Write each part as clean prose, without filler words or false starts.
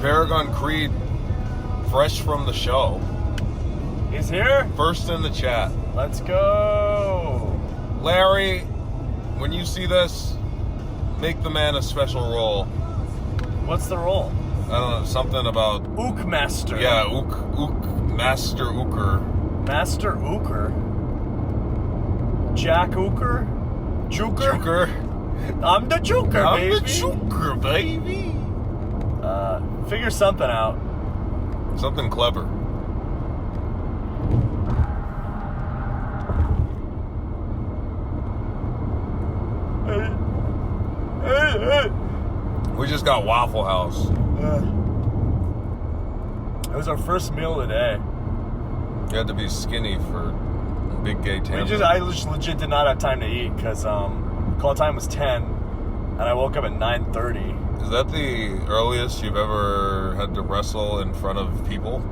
Paragon Creed, fresh from the show. He's here? First in the chat. Let's go. Larry, when you see this, make the man a special role. What's the role? I don't know, something about... Ook Master. Yeah, Master Ooker. Master Ooker? Jack Ooker? Juker? Juker. I'm the Juker, I'm baby. the Juker, baby. Figure something out. Something clever. Hey. We just got Waffle House. It was our first meal of the day. You had to be skinny for big gay Tampa. I just legit did not have time to eat because call time was 10 and I woke up at 9:30. Is that the earliest you've ever had to wrestle in front of people?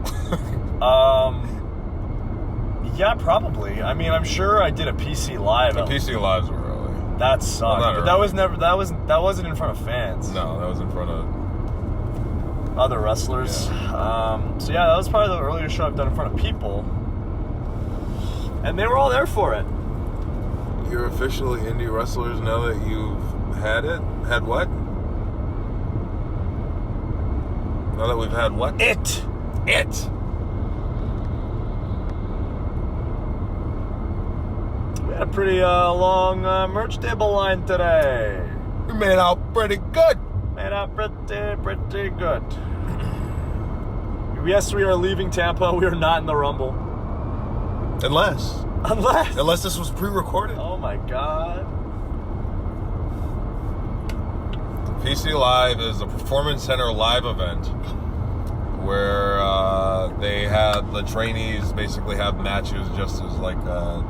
Yeah, probably. I mean, I'm sure I did a PC Live. The PC Lives were early. That sucked. Well, but that was never. That wasn't in front of fans. No, that was in front of other wrestlers. Yeah. So yeah, that was probably the earliest show I've done in front of people, and they were all there for it. You're officially indie wrestlers now that you've had it. Had what? Now that we've had what? It. We had a pretty long merch table line today. We made out pretty good. Made out pretty good. Yes, we are leaving Tampa. We are not in the Rumble. Unless this was pre-recorded. Oh my God. PC Live is a Performance Center live event where the trainees basically have matches just as like a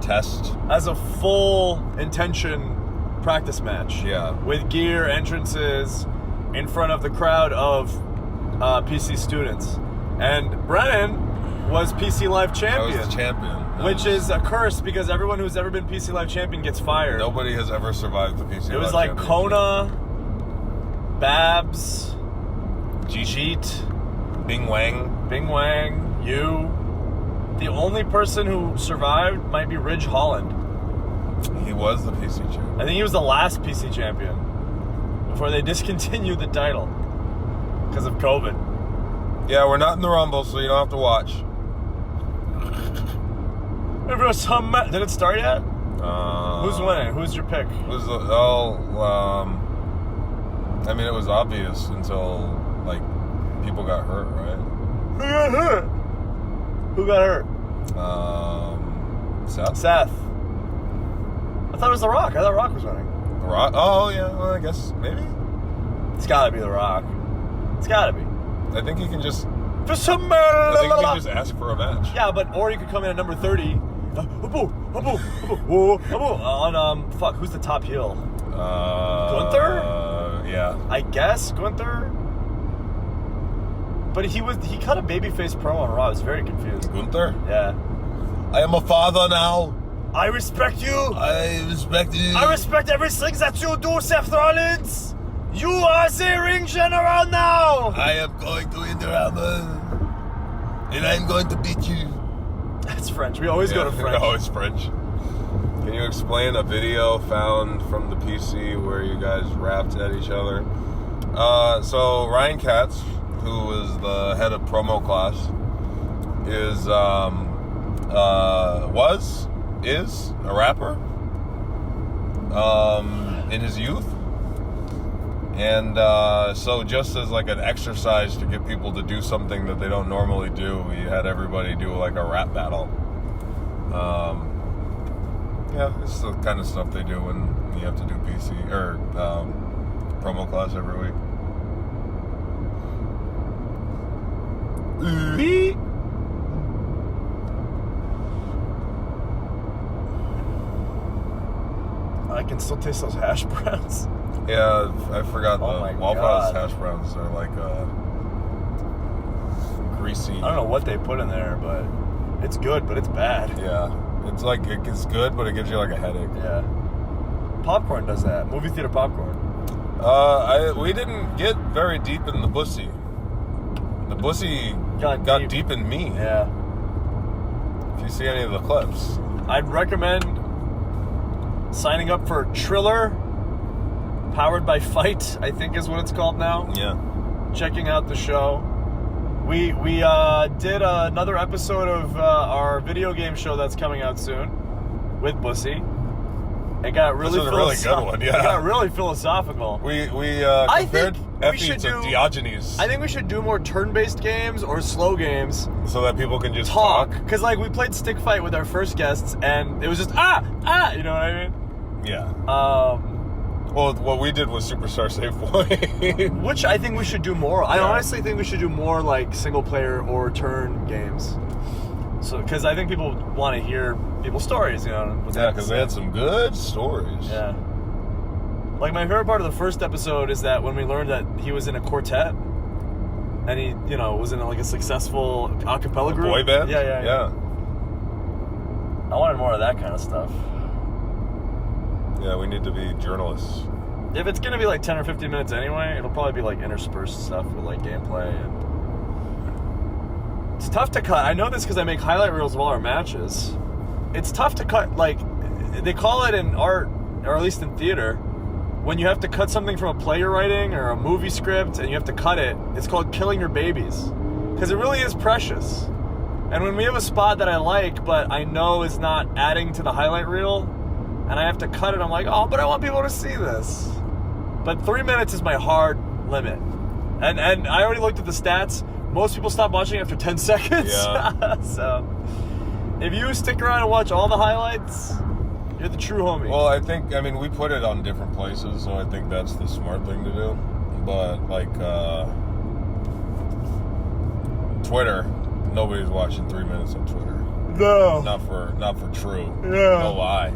test. As a full intention practice match. Yeah. With gear, entrances, in front of the crowd of PC students. And Brennan was PC Live champion. I was the champion. Which is a curse because everyone who's ever been PC Live champion gets fired. Nobody has ever survived the PC Live. It was like Kona, Babs, Jeet, Bing Wang, you. The only person who survived might be Ridge Holland. He was the PC champion. I think he was the last PC champion before they discontinued the title because of COVID. Yeah, we're not in the Rumble, so you don't have to watch. Did it start yet? Who's winning? Who's your pick? I mean, it was obvious until, like, people got hurt, right? Who got hurt? Seth. I thought it was The Rock. I thought Rock was winning. The Rock? Oh, yeah, well, I guess, maybe? It's gotta be The Rock. It's gotta be. I think you can just... I think you can just ask for a match. Yeah, or you could come in at number 30. On, who's the top heel? Gunther? Yeah. I guess, Gunther? But he cut a babyface promo on Raw. I was very confused. Gunther? Yeah. I am a father now. I respect you. I respect you. I respect everything that you do, Seth Rollins. You are the ring general now. I am going to win the Rumble. And I'm going to beat you. That's French. We always go to French. Always French. Can you explain a video found from the PC where you guys rapped at each other? So Ryan Katz, who is the head of promo class, is a rapper in his youth. And so just as like an exercise to get people to do something that they don't normally do, we had everybody do like a rap battle. Yeah, it's the kind of stuff they do when you have to do PC or promo class every week. I can still taste those hash browns. Yeah, I forgot Oh the my Waffle God. House hash browns are like greasy. I don't know what they put in there, but it's good, but it's bad. Yeah, it's like it's good, but it gives you like a headache. Yeah. Popcorn does that. Movie theater popcorn. We didn't get very deep in the bussy. The bussy got deep in me. Yeah. If you see any of the clips. I'd recommend signing up for Triller, powered by Fight, I think is what it's called now. Yeah. Checking out the show. We did another episode of our video game show that's coming out soon with Bussy. It got really really good one, yeah. It got really philosophical. We compared Effie to Diogenes. I think we should do more turn-based games or slow games. So that people can just talk. Because, like, we played Stick Fight with our first guests, and it was just, you know what I mean? Yeah. Well, what we did was Superstar Save Point. Which I think we should do more. I honestly think we should do more, like, single-player or turn games. So, because I think people want to hear people's stories, you know. Yeah, because they had some good stories. Yeah. Like, my favorite part of the first episode is that when we learned that he was in a quartet, and he, you know, was in, like, a successful a cappella group. Boy band? Yeah. I wanted more of that kind of stuff. Yeah, we need to be journalists. If it's going to be, like, 10 or 15 minutes anyway, it'll probably be, like, interspersed stuff with, like, gameplay and... It's tough to cut. I know this because I make highlight reels of all our matches. It's tough to cut, like, they call it in art, or at least in theater, when you have to cut something from a play you're writing or a movie script and you have to cut it, it's called killing your babies. Because it really is precious. And when we have a spot that I like, but I know is not adding to the highlight reel, and I have to cut it, I'm like, oh, but I want people to see this. But 3 minutes is my hard limit. And I already looked at the stats. Most people stop watching after 10 seconds. Yeah. So, if you stick around and watch all the highlights, you're the true homie. Well, I mean, we put it on different places, so I think that's the smart thing to do. But, like, Twitter, nobody's watching 3 minutes on Twitter. No. Not for true. Yeah. No lie.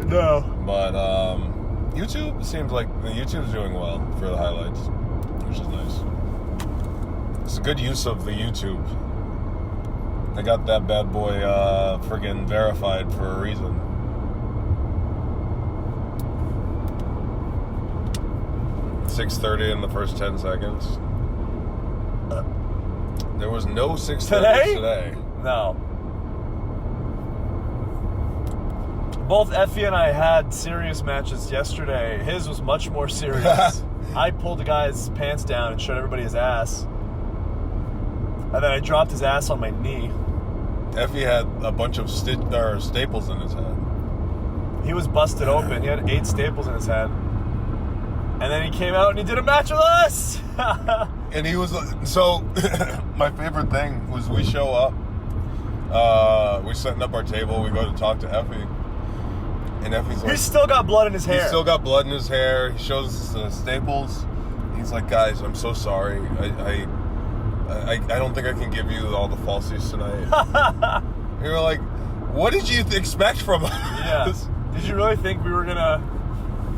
No. But, YouTube seems like YouTube's doing well for the highlights, which is nice. It's a good use of the YouTube. They got that bad boy friggin' verified for a reason. .630 in the first 10 seconds. There was no 630 today. No. Both Effie and I had serious matches yesterday. His was much more serious. I pulled the guy's pants down and showed everybody his ass. And then I dropped his ass on my knee. Effie had a bunch of staples in his head. He was busted open. He had 8 staples in his head. And then he came out and he did a match with us. And he was so. My favorite thing was we show up. We're setting up our table. We go to talk to Effie, and Effie's like, he's still got blood in his hair. He's still got blood in his hair. He shows us the staples. He's like, guys, I'm so sorry. I don't think I can give you all the falsies tonight. We were like, what did you expect from us? Yeah. Did you really think we were gonna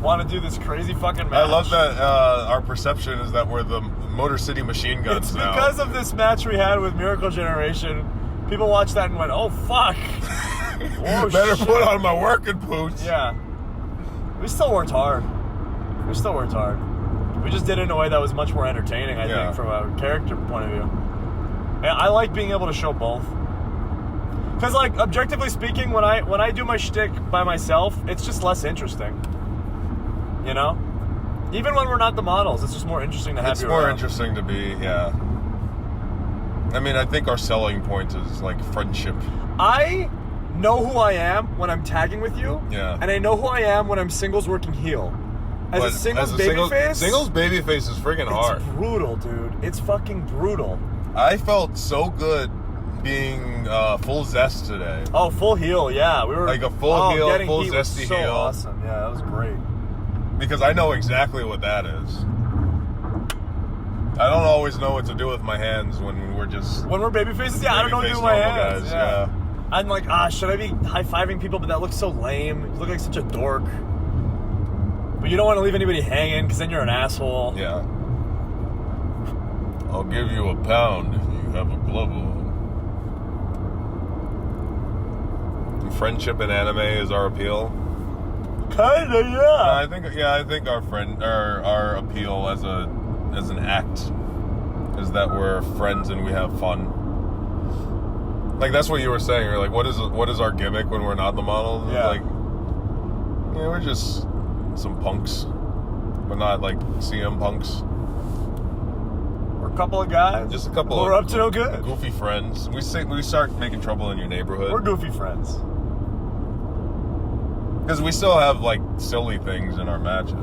want to do this crazy fucking match? I love that our perception is that we're the Motor City Machine Guns it's now. Because of this match we had with Miracle Generation, people watched that and went, oh, fuck. Oh, better shit. put on my working boots. Yeah. We still worked hard. We just did it in a way that was much more entertaining, I think, from a character point of view. And I like being able to show both. Because, like, objectively speaking, when I do my shtick by myself, it's just less interesting. You know? Even when we're not the models, it's just more interesting to have you around. It's more interesting to be, yeah. I mean, I think our selling point is, like, friendship. I know who I am when I'm tagging with you. Yeah. And I know who I am when I'm singles working heel. As a singles babyface? Singles babyface is freaking hard. It's brutal, dude. It's fucking brutal. I felt so good being full zest today. Oh, full heel, yeah. We were like a full heel, full heat zesty was so heel. Awesome, yeah, that was great. Because I know exactly what that is. I don't always know what to do with my hands when we're just... When we're baby faces? Yeah, I don't know what to do with my hands. Guys, yeah. I'm like, should I be high-fiving people? But that looks so lame. You look like such a dork. But you don't want to leave anybody hanging, because then you're an asshole. Yeah. I'll give you £1 if you have a glove on. Friendship in anime is our appeal. Kinda, yeah. I think our our appeal as an act is that we're friends and we have fun. Like that's what you were saying. You're like, what is our gimmick when we're not the models? Yeah. Like, yeah, we're just some punks, but not like CM punks. We're a couple of guys. Just a couple. We're up to no good. Goofy friends. We start making trouble in your neighborhood. We're goofy friends. Because we still have like silly things in our matches,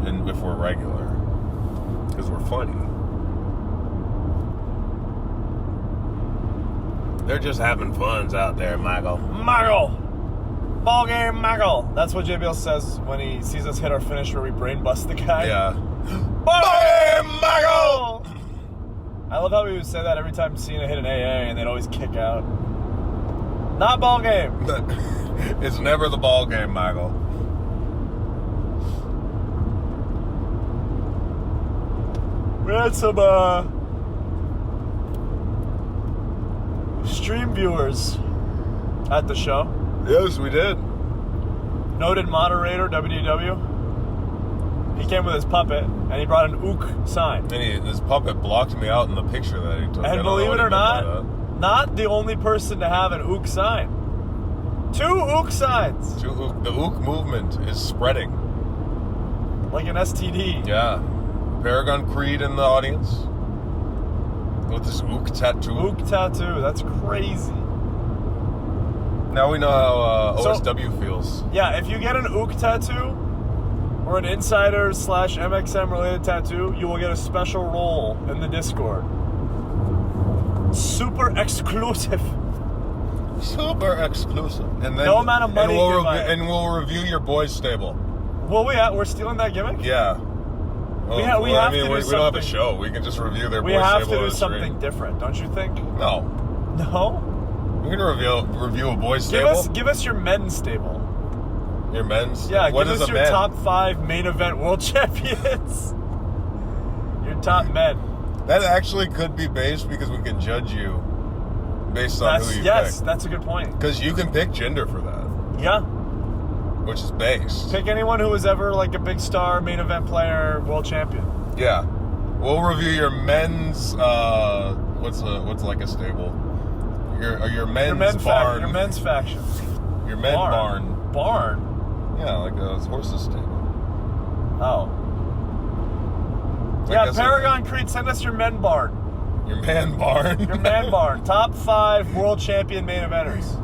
and if we're regular, because we're funny. They're just having funs out there, Michael. Ball game, Michael. That's what JBL says when he sees us hit our finish where we brain bust the guy. Yeah. Ball game, Michael. I love how we would say that every time Cena hit an AA, and they'd always kick out. Not ball game. It's never the ball game, Michael. We had some stream viewers at the show. Yes, we did. Noted moderator, WDW. He came with his puppet, and he brought an ook sign. And his puppet blocked me out in the picture that he took. And believe it or not the only person to have an ook sign. 2 ook signs. The ook movement is spreading. Like an STD. Yeah. Paragon Creed in the audience. With this ook tattoo. Ook tattoo. That's crazy. Now we know how So- OSW feels. Yeah, if you get an ook tattoo, or an insider/MXM related tattoo, you will get a special role in the Discord. Super exclusive. Super exclusive. And then No amount of money and can buy it. and we'll review your boys' stable. Well, we're stealing that gimmick? Yeah. We have to do we don't have a something- show. We can just review their We boys' have stable to on do the something stream. different, don't you think? No. No? We're gonna review a boys' stable. Give us your men's stable. Your men's. Yeah, What give is us a your man? top 5 main event world champions. Your top men. That actually could be based because we can judge you based on who you Yes, pick. that's a good point. Because you can pick gender for that, Yeah. which is based. Pick anyone who was ever like a big star, main event player, world champion. Yeah. We'll review your men's. What's like a stable? Your men's barn. Your men's faction. Your men barn. Barn? Yeah, like a horse's stable. Oh. I Yeah, guess Paragon Creed, send us your men barn. Your man barn. Your man barn. Top 5 world champion main eventers.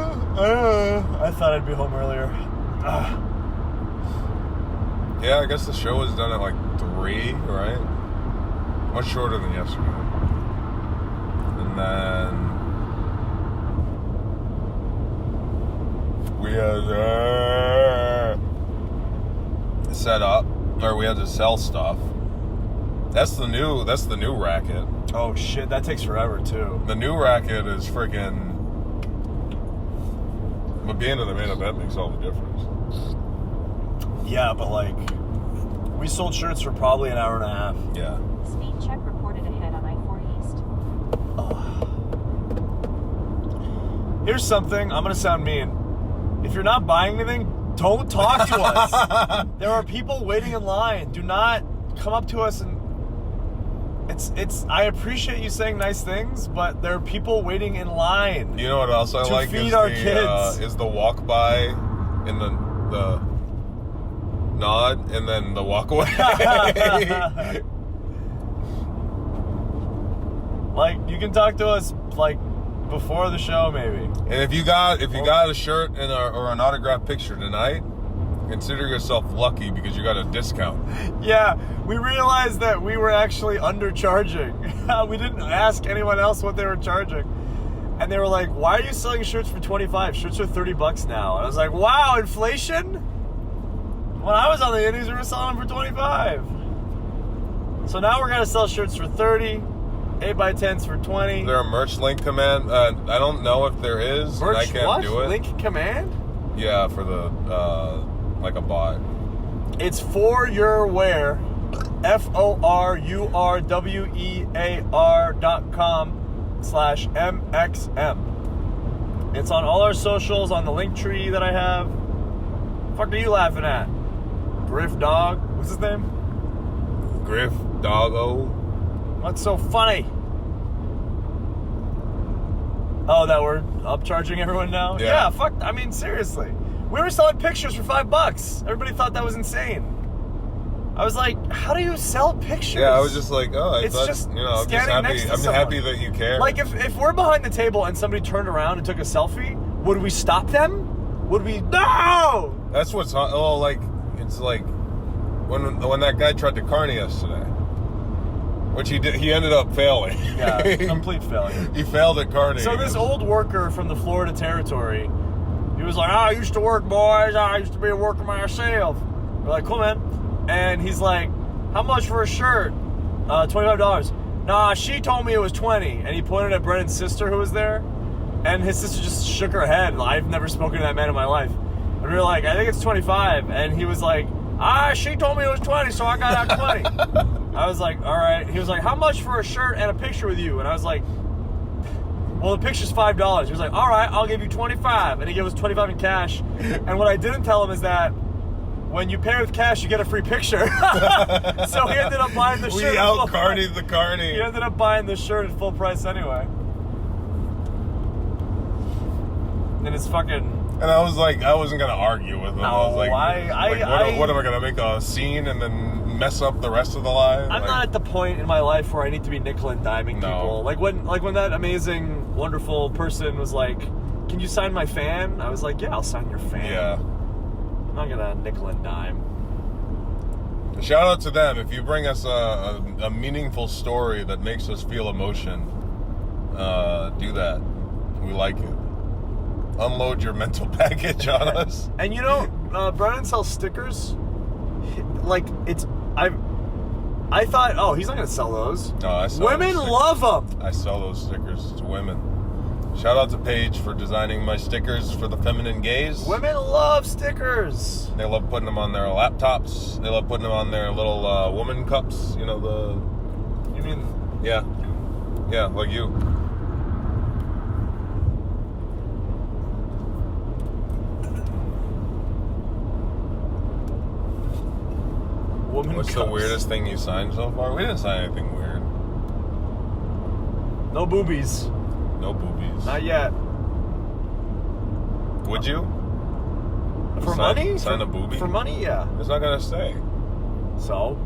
I thought I'd be home earlier. Yeah, I guess the show was done at like 3, right? Much shorter than yesterday. And then we had set up, or we had to sell stuff. That's the new racket. Oh shit, that takes forever too. The new racket is freaking. But being in the main event makes all the difference. Yeah, but like, we sold shirts for probably an hour and a half. Yeah. Speed check reported ahead on I-4 East. Here's something, I'm gonna sound mean. If you're not buying anything, don't talk to us. There are people waiting in line. Do not come up to us and I appreciate you saying nice things, but there are people waiting in line. You know what else I to like feed is our the kids. Is the walk by and the nod and then the walk away. Like, you can talk to us like before the show maybe. And if you got a shirt and or an autographed picture tonight, consider yourself lucky because you got a discount. Yeah, we realized that we were actually undercharging. We didn't ask anyone else what they were charging. And they were like, why are you selling shirts for $25? Shirts are $30 now. And I was like, wow, inflation? When I was on the Indies, we were selling them for $25. So now we're going to sell shirts for $30, 8x10s for $20. Is there a merch link command? I don't know if there is. Merch and I can't what? do it. Link command? Yeah, for the like a bot. It's foryourwear, foryourwear.com/MXM. It's on all our socials, on the link tree that I have. Fuck are you laughing at? Griff Dog? What's his name? Griff Doggo. What's so funny? Oh, that we're upcharging everyone now? Yeah. Fuck. I mean, seriously. We were selling pictures for $5. Everybody thought that was insane. I was like, how do you sell pictures? Yeah, I was just like, oh, It's thought, just I'm just standing happy. next to I'm someone. happy that you care. Like, if we're behind the table and somebody turned around and took a selfie, would we stop them? Would we? No! That's what's like. It's like when that guy tried to carny us today, which he did. He ended up failing. Yeah, complete failure. He failed at carny. So this old worker from the Florida territory, he was like, I used to work, boys. I used to be a worker myself. We're like, cool, man. And he's like, how much for a shirt? $25. Nah, she told me it was 20. And he pointed at Brennan's sister who was there. And his sister just shook her head. I've never spoken to that man in my life. And we were like, I think it's 25. And he was like, she told me it was 20, so I got out 20. I was like, all right. He was like, how much for a shirt and a picture with you? And I was like, well, the picture's $5. He was like, all right, I'll give you 25. And he gave us 25 in cash. And what I didn't tell him is that when you pay with cash, you get a free picture. So he ended up buying the shirt. We out-carnied the carny. He ended up buying the shirt at full price anyway. And it's fucking... And I was like, I wasn't gonna argue with him. No, I was like, I- what am I gonna make a scene and then mess up the rest of the line? I'm not at the point in my life where I need to be nickel and diming people. Like when that amazing, wonderful person was like, "Can you sign my fan?" I was like, "Yeah, I'll sign your fan." Yeah. I'm not gonna nickel and dime. Shout out to them. If you bring us a meaningful story that makes us feel emotion, do that. We like it. Unload your mental baggage on us. And you know, Brennan sells stickers. Like I thought, oh, he's not gonna sell those. No, I sell Women those love them. I sell those stickers to women. Shout out to Paige for designing my stickers for the feminine gaze. Women love stickers. They love putting them on their laptops. They love putting them on their little woman cups. You know the. You mean? Yeah, like you. Woman What's cups. the weirdest thing you signed so far? We didn't sign anything weird. No boobies. No boobies. Not yet. Would you? For Sign- money? sign for, a boobie? For money, yeah. It's not gonna stay. So?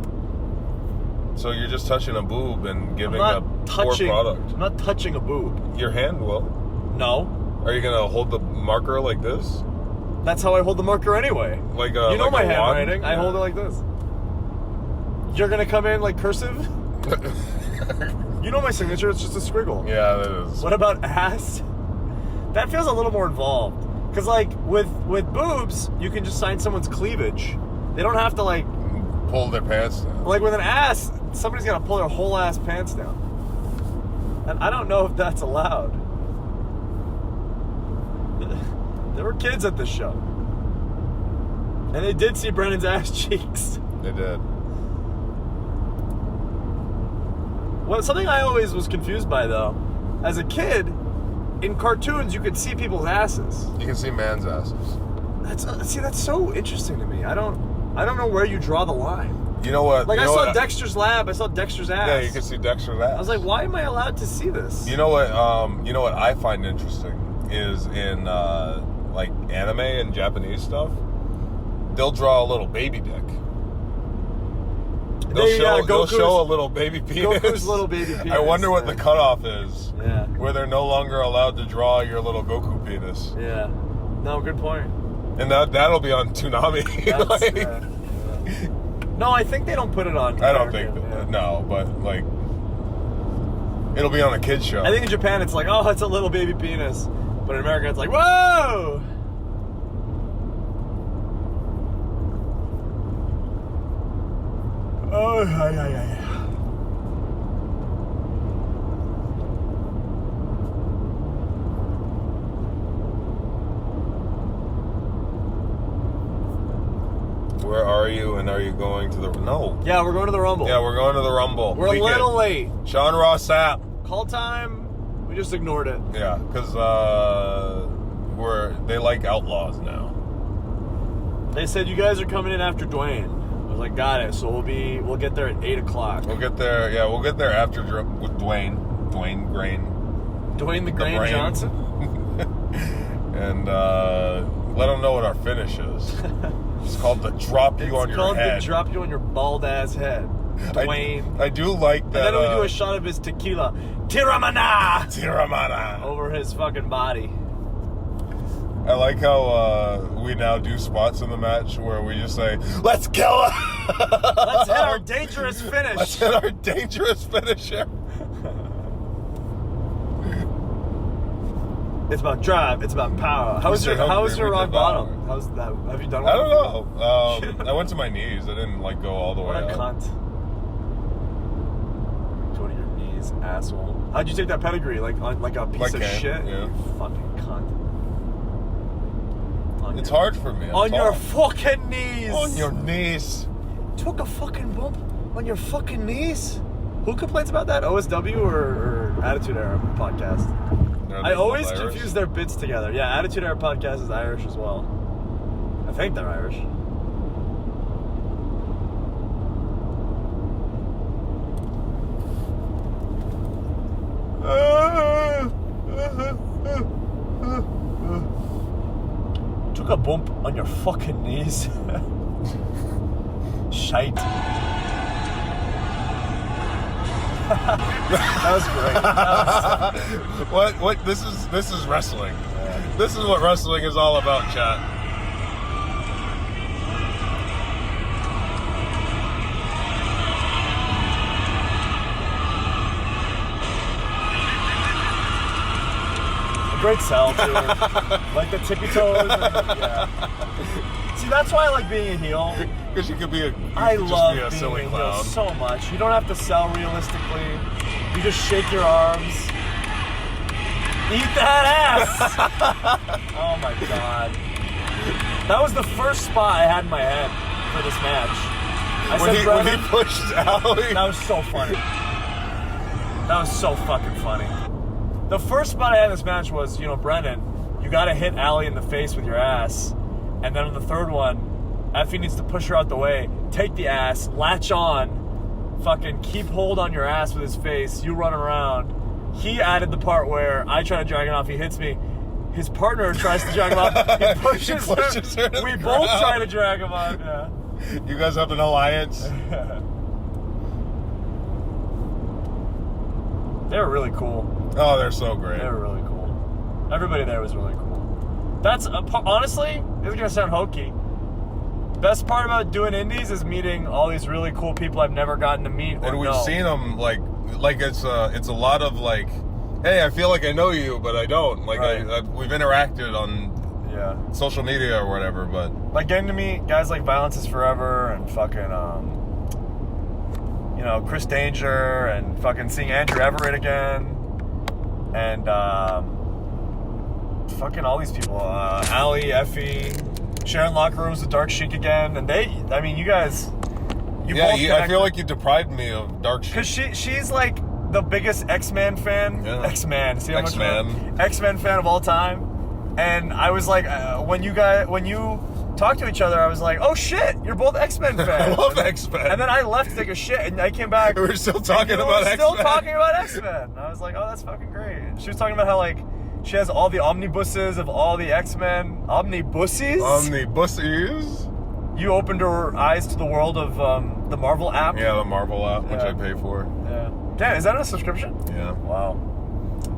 So you're just touching a boob and giving a I'm not poor touching. product. I'm not touching a boob. Your hand will. No. Are you gonna hold the marker like this? That's how I hold the marker anyway. Like a You know like my a wand? handwriting. I Yeah. hold it like this. You're gonna come in like cursive? You know my signature, it's just a squiggle. Yeah, that is. What about ass? That feels a little more involved. Because, like, with boobs, you can just sign someone's cleavage. They don't have to, like... Pull their pants down. Like, with an ass, somebody's got to pull their whole ass pants down. And I don't know if that's allowed. There were kids at this show. And they did see Brennan's ass cheeks. They did. Well, something I always was confused by, though, as a kid, in cartoons, you could see people's asses. You can see man's asses. That's so interesting to me. I don't know where you draw the line. You know what? Like, you I know saw what? Dexter's Lab. I saw Dexter's ass. Yeah, you can see Dexter's ass. I was like, why am I allowed to see this? You know what? You know what I find interesting is in like anime and Japanese stuff. They'll draw a little baby dick. They'll show a little baby penis. Goku's little baby penis. I wonder what the cutoff is. Yeah. Where they're no longer allowed to draw your little Goku penis. Yeah. No, good point. And that'll be on Toonami. Like, Yeah. No, I think they don't put it on. I don't think American, that, yeah. no, but like it'll be on a kid's show. I think in Japan it's like, oh, it's a little baby penis. But in America it's like, whoa! Oh, yeah. are you? And are you going to the... No. Yeah, we're going to the Rumble. Yeah, we're going to the Rumble. We're a little late. Sean Ross Sapp. Call time, we just ignored it. Yeah, because they like outlaws now. They said you guys are coming in after Dwayne. I was like, got it. So we'll get there at 8 o'clock. We'll get there. Yeah, we'll get there after with Dwayne Dwayne the Grain Brain. Johnson. And let them know what our finish is. It's called the drop you on your head. It's called the drop you on your bald ass head. Dwayne. I do like that. And then we do a shot of his tequila. Tiramana! Over his fucking body. I like how we now do spots in the match where we just say, "Let's kill him! Let's hit our dangerous finish! Let's hit our dangerous finisher!" It's about drive. It's about power. How was your rock bottom? How's that? Have you done one? I don't know. I went to my knees. I didn't go all the way up. What a cunt. Go to your knees, asshole. How'd you take that pedigree? Like a piece of shit? Yeah. You fucking cunt. It's hard for me. On your fucking knees. On your knees. Took a fucking bump on your fucking knees. Who complains about that? OSW or Attitude Era podcast? I always confuse their bits together. Yeah, Attitude Era podcast is Irish as well. I think they're Irish. Took a bump on your fucking knees. Shite. That was great. What? This is wrestling. Yeah. This is what wrestling is all about, chat. Great sell too. Like the tippy toes. Yeah. See, that's why I like being a heel. Because you could be a silly clown. Heel so much. You don't have to sell realistically. You just shake your arms. Eat that ass! Oh my god. That was the first spot I had in my head for this match. When he pushed Ali. That was so funny. That was so fucking funny. The first spot I had in this match was, Brennan, you gotta hit Ali in the face with your ass. And then on the third one, Effie needs to push her out the way, take the ass, latch on, fucking keep hold on your ass with his face, you run around. He added the part where I try to drag him off, he hits me. His partner tries to drag him off, he pushes her. We both try to drag him off, yeah. You guys have an alliance? They were really cool. Oh, they're so great. They were really cool. Everybody there was really cool. That's, honestly, this is going to sound hokey. Best part about doing indies is meeting all these really cool people I've never gotten to meet or And we've know. seen them, like it's a lot of, like, hey, I feel like I know you, but I don't. Like, right. we've interacted on social media or whatever, but... Like, getting to meet guys like Violence is Forever and fucking, Chris Danger and fucking seeing Andrew Everett again. And, fucking all these people. Ali, Effie, sharing locker rooms with Dark Sheik again. And you guys... I feel like you deprived me of Dark Sheik. Because she's like the biggest X-Men fan. Yeah. X-Man. See how much X-Men. X-Men fan of all time. And I was like, when you talked to each other, I was like, oh shit, you're both X-Men fans. I love X-Men. And then I left to take a shit, and I came back. We're still talking about X-Men. Still talking about X-Men. And I was like, oh, that's fucking great. She was talking about how, like, she has all the omnibuses of all the X-Men. Omnibuses? Omnibuses? You opened her eyes to the world of the Marvel app? Yeah, the Marvel app, which I pay for. Yeah. Damn, is that a subscription? Yeah. Wow.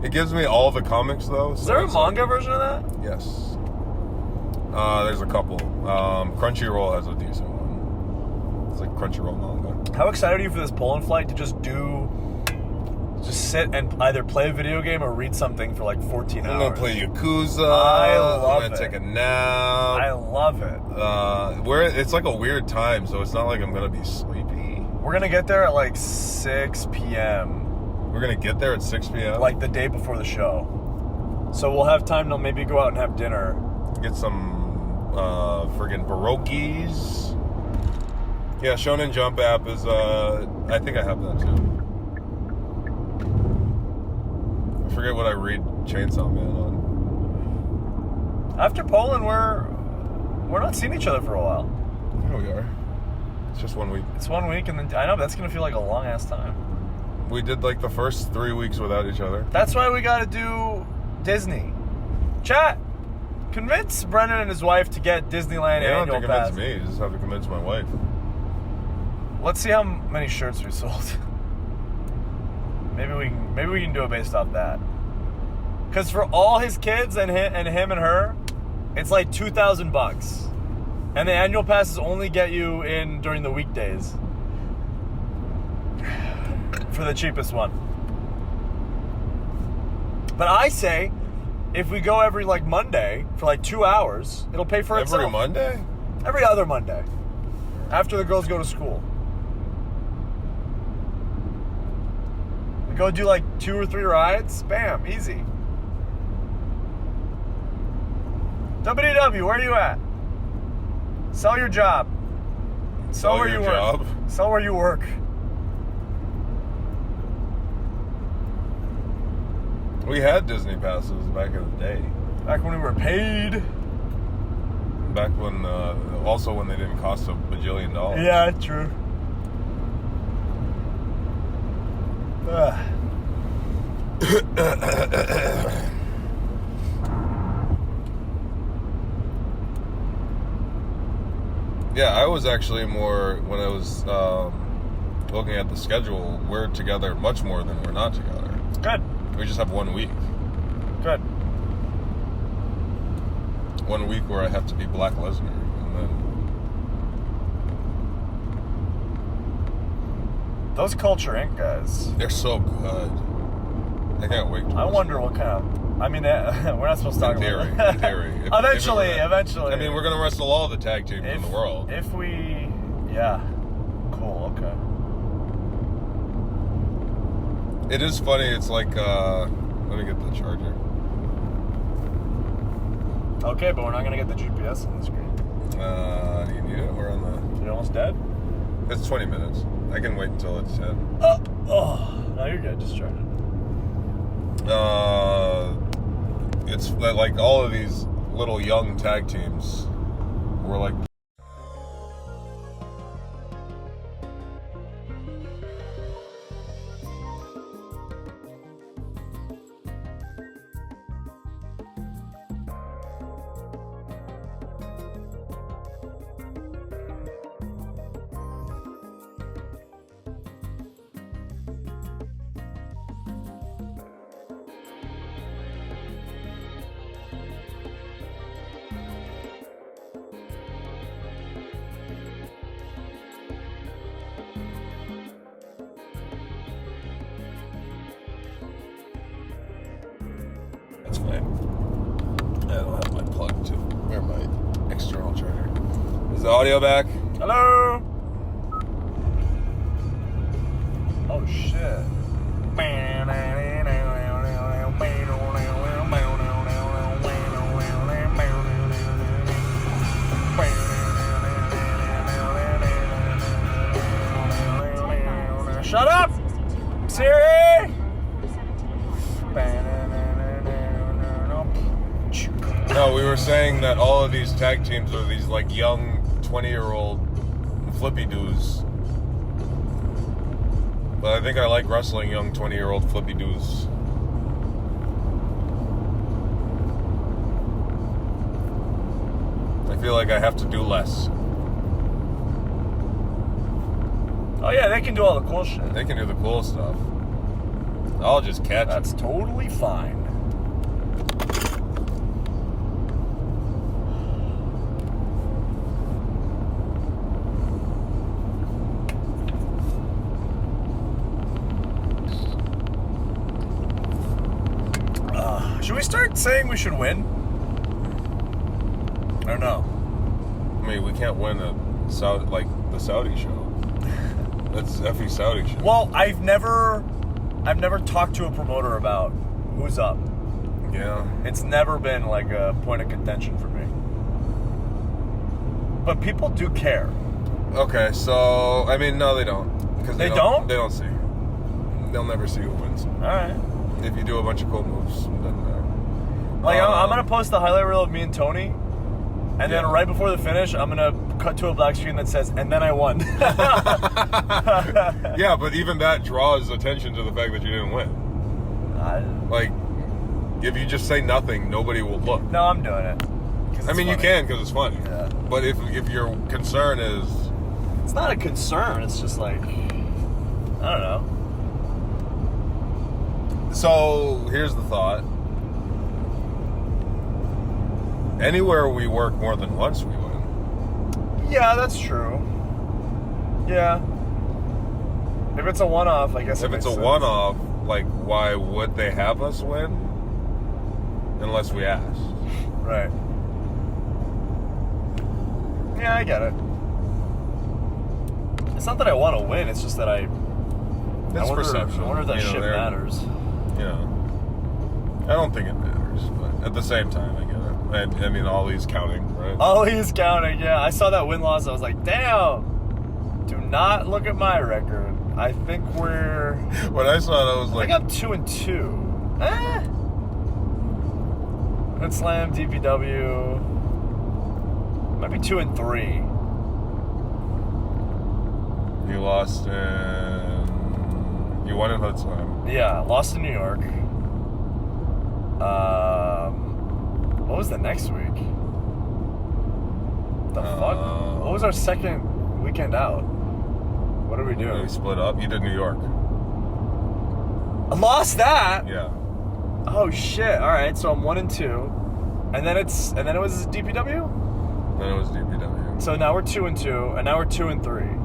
It gives me all the comics, though. Is there a manga version of that? Yes. There's a couple. Crunchyroll has a decent one. It's like Crunchyroll manga. How excited are you for this Poland flight to just sit and either play a video game or read something for like 14 hours? I'm gonna play Yakuza. I love I'm gonna take a nap. I love it. It's like a weird time, so it's not like I'm gonna be sleepy. We're gonna get there at like 6 p.m. We're gonna get there at 6 p.m. Like the day before the show. So we'll have time to maybe go out and have dinner. Get some friggin' pierogies. Yeah, Shonen Jump app is, I think I have that too. I forget what I read Chainsaw Man on. After Poland, we're not seeing each other for a while. Here we are. It's just 1 week. It's 1 week, and then I know that's gonna feel like a long ass time. We did like the first 3 weeks without each other. That's why we gotta do Disney. Chat, convince Brennan and his wife to get Disneyland You don't annual have to convince pass. me. You just have to convince my wife. Let's see how many shirts we sold. Maybe we can do it based off that. Because for all his kids and him and her, it's like $2,000, and the annual passes only get you in during the weekdays. For the cheapest one. But I say, if we go every like Monday for like 2 hours, it'll pay for itself. Every Monday? Every other Monday. After the girls go to school. We go do like 2 or 3 rides, bam, easy. WW, where are you at? Sell your job. Sell where your you job? work. Sell where you work. We had Disney passes back in the day. Back when we were paid. Back when, also when they didn't cost $1 bajillion. Yeah, true. Yeah, I was actually more, when I was looking at the schedule, we're together much more than we're not together. Good. We just have 1 week. Good. 1 week where I have to be Black Lesnar. And then Those Culture Inc. guys. they're so good. I can't wait to I listen. wonder what kind of... I mean, we're not supposed to talk In theory. about In theory. Eventually. I mean, we're going to wrestle all the tag teams in the world. If we... Yeah. Cool, okay. It is funny. It's like, let me get the charger. Okay, but we're not going to get the GPS on the screen. Do you need it? We're on the... You're almost dead? It's 20 minutes. I can wait until it's 10. Oh. No, you're good. Just charge it. It's like all of these little young tag teams were like... That's fine. I don't have my plug to where my external charger. Is the audio back? Hello? Oh, shit. Shut up, Siri! No, we were saying that all of these tag teams are these like young 20-year-old flippy doos. But I think I like wrestling young 20-year-old flippy doos. I feel like I have to do less. Oh yeah, they can do all the cool shit. They can do the cool stuff. I'll just catch That's it. totally fine. Should we start saying we should win? Or no? I mean, we can't win a Saudi, like the Saudi show. That's effing Saudi show. Well, I've never talked to a promoter about who's up. Yeah. It's never been like a point of contention for me. But people do care. Okay, so I mean, no, they don't. Because They don't? They don't see. They'll never see who wins. All right. If you do a bunch of cool moves, then Like I'm gonna post the highlight reel of me and Tony, and then right before the finish, I'm gonna cut to a black screen that says, "And then I won." yeah, but even that draws attention to the fact that you didn't win. Like, if you just say nothing, nobody will look. No, I'm doing it. I mean, you can because it's funny. Yeah. But if your concern is, It's not a concern. It's just like, I don't know. so here's the thought. Anywhere we work more than once, we win. Yeah, that's true. Yeah. If it's a one-off, I guess. If it's a one-off, like, why would they have us win? Unless we asked. Right. Yeah, I get it. It's not that I want to win. It's just that I wonder, perception. I wonder if that shit matters. Yeah. I don't think it matters, but at the same time, I get it. I mean, Ollie's counting, right? Ollie's counting, yeah. I saw that win-loss. I was like, damn. Do not look at my record. I think we're... When I saw it, I was like... I think I'm 2-2. Hood Slam, DPW. Might be 2-3. You lost in... You won in Hood Slam. Yeah, lost in New York. What was the next week? The fuck? What was our second weekend out? What did we do? We split up. You did New York. I lost that. Yeah. Oh shit! All right, so I'm 1-2, and then it was DPW. Then it was DPW. So now we're 2-2, and now we're 2-3.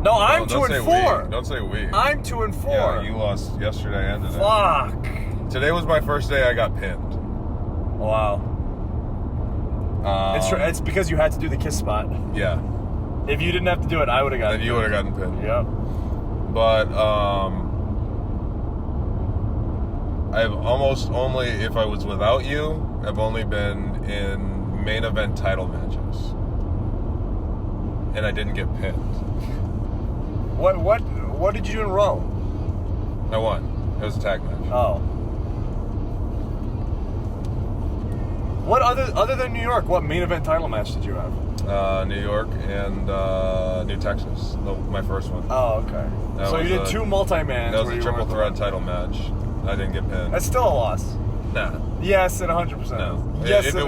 No, I'm 2-4. Don't say we. I'm 2-4. Yeah, you lost yesterday and today. Fuck. Today was my first day I got pinned. Wow. It's because you had to do the kiss spot. Yeah. If you didn't have to do it, I would have gotten. Then you would have gotten pinned. Yep. But I've almost only, if I was without you, I've only been in main event title matches, and I didn't get pinned. What did you do in Raw? I won. It was a tag match. Oh. What other than New York? What main event title match did you have? New York and New Texas. No, my first one. Oh, okay. That So you did two multi-mans. That was a triple threat title match. I didn't get pinned. That's still a loss. Nah. Yes, and 100%. No. Yes, if it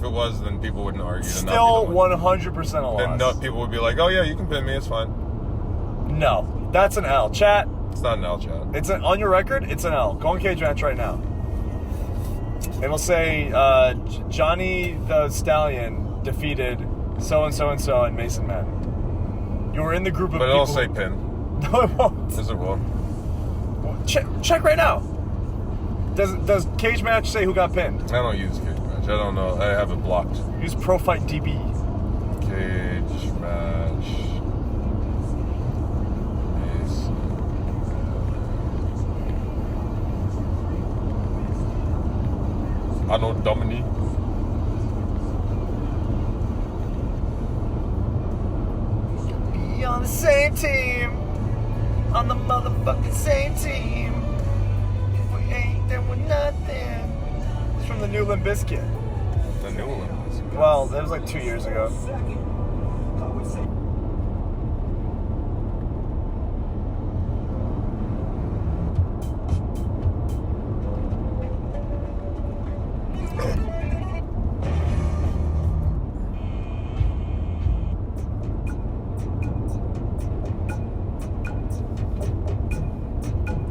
was, then people wouldn't argue. Still 100% a loss. Then no, people would be like, "Oh yeah, you can pin me. It's fine." No, that's an L. Chat. It's not an L, chat. It's on your record. It's an L. Go on Cage Match right now. It will say Johnny the Stallion defeated so and so and so and Mason Madden. You were in the group of but people. it'll say pin. No, it won't. Yes, it will. Check right now. Does Cage Match say who got pinned? I don't use Cage Match. I don't know. I have it blocked. Use Pro Fight DB. Cage Match. Anno Domini. Be on the same team. On the motherfucking same team. If we ain't, then we're nothing. It's from the new Limp Bizkit. The new one. Well, that was like 2 years ago.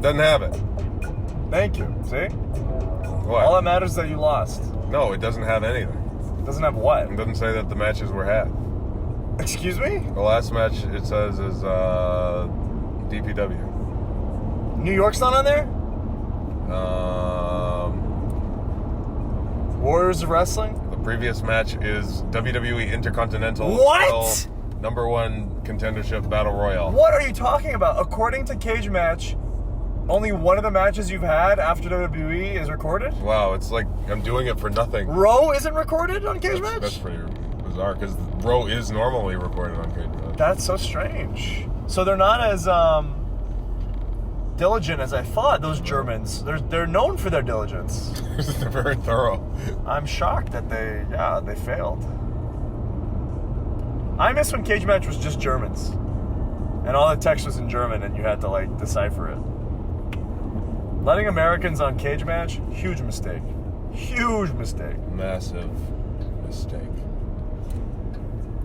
Doesn't have it. Thank you. See? What? All that matters is that you lost. No, it doesn't have anything. It doesn't have what? It doesn't say that the matches were had. Excuse me? The last match it says is DPW. New York's not on there? Warriors of Wrestling? The previous match is WWE Intercontinental What? #1 contendership battle royale. What are you talking about? According to Cage Match, only one of the matches you've had after WWE is recorded? Wow, it's like I'm doing it for nothing. Raw isn't recorded on Cage Match? That's pretty bizarre. bizarre because Roe is normally recorded on Cage Match. That's so strange. So they're not as diligent as I thought. Those Germans, they're known for their diligence. They're very thorough. I'm shocked that they failed. I miss when Cage Match was just Germans, and all the text was in German, and you had to like decipher it. Letting Americans on Cage Match, huge mistake. Huge mistake. Massive mistake.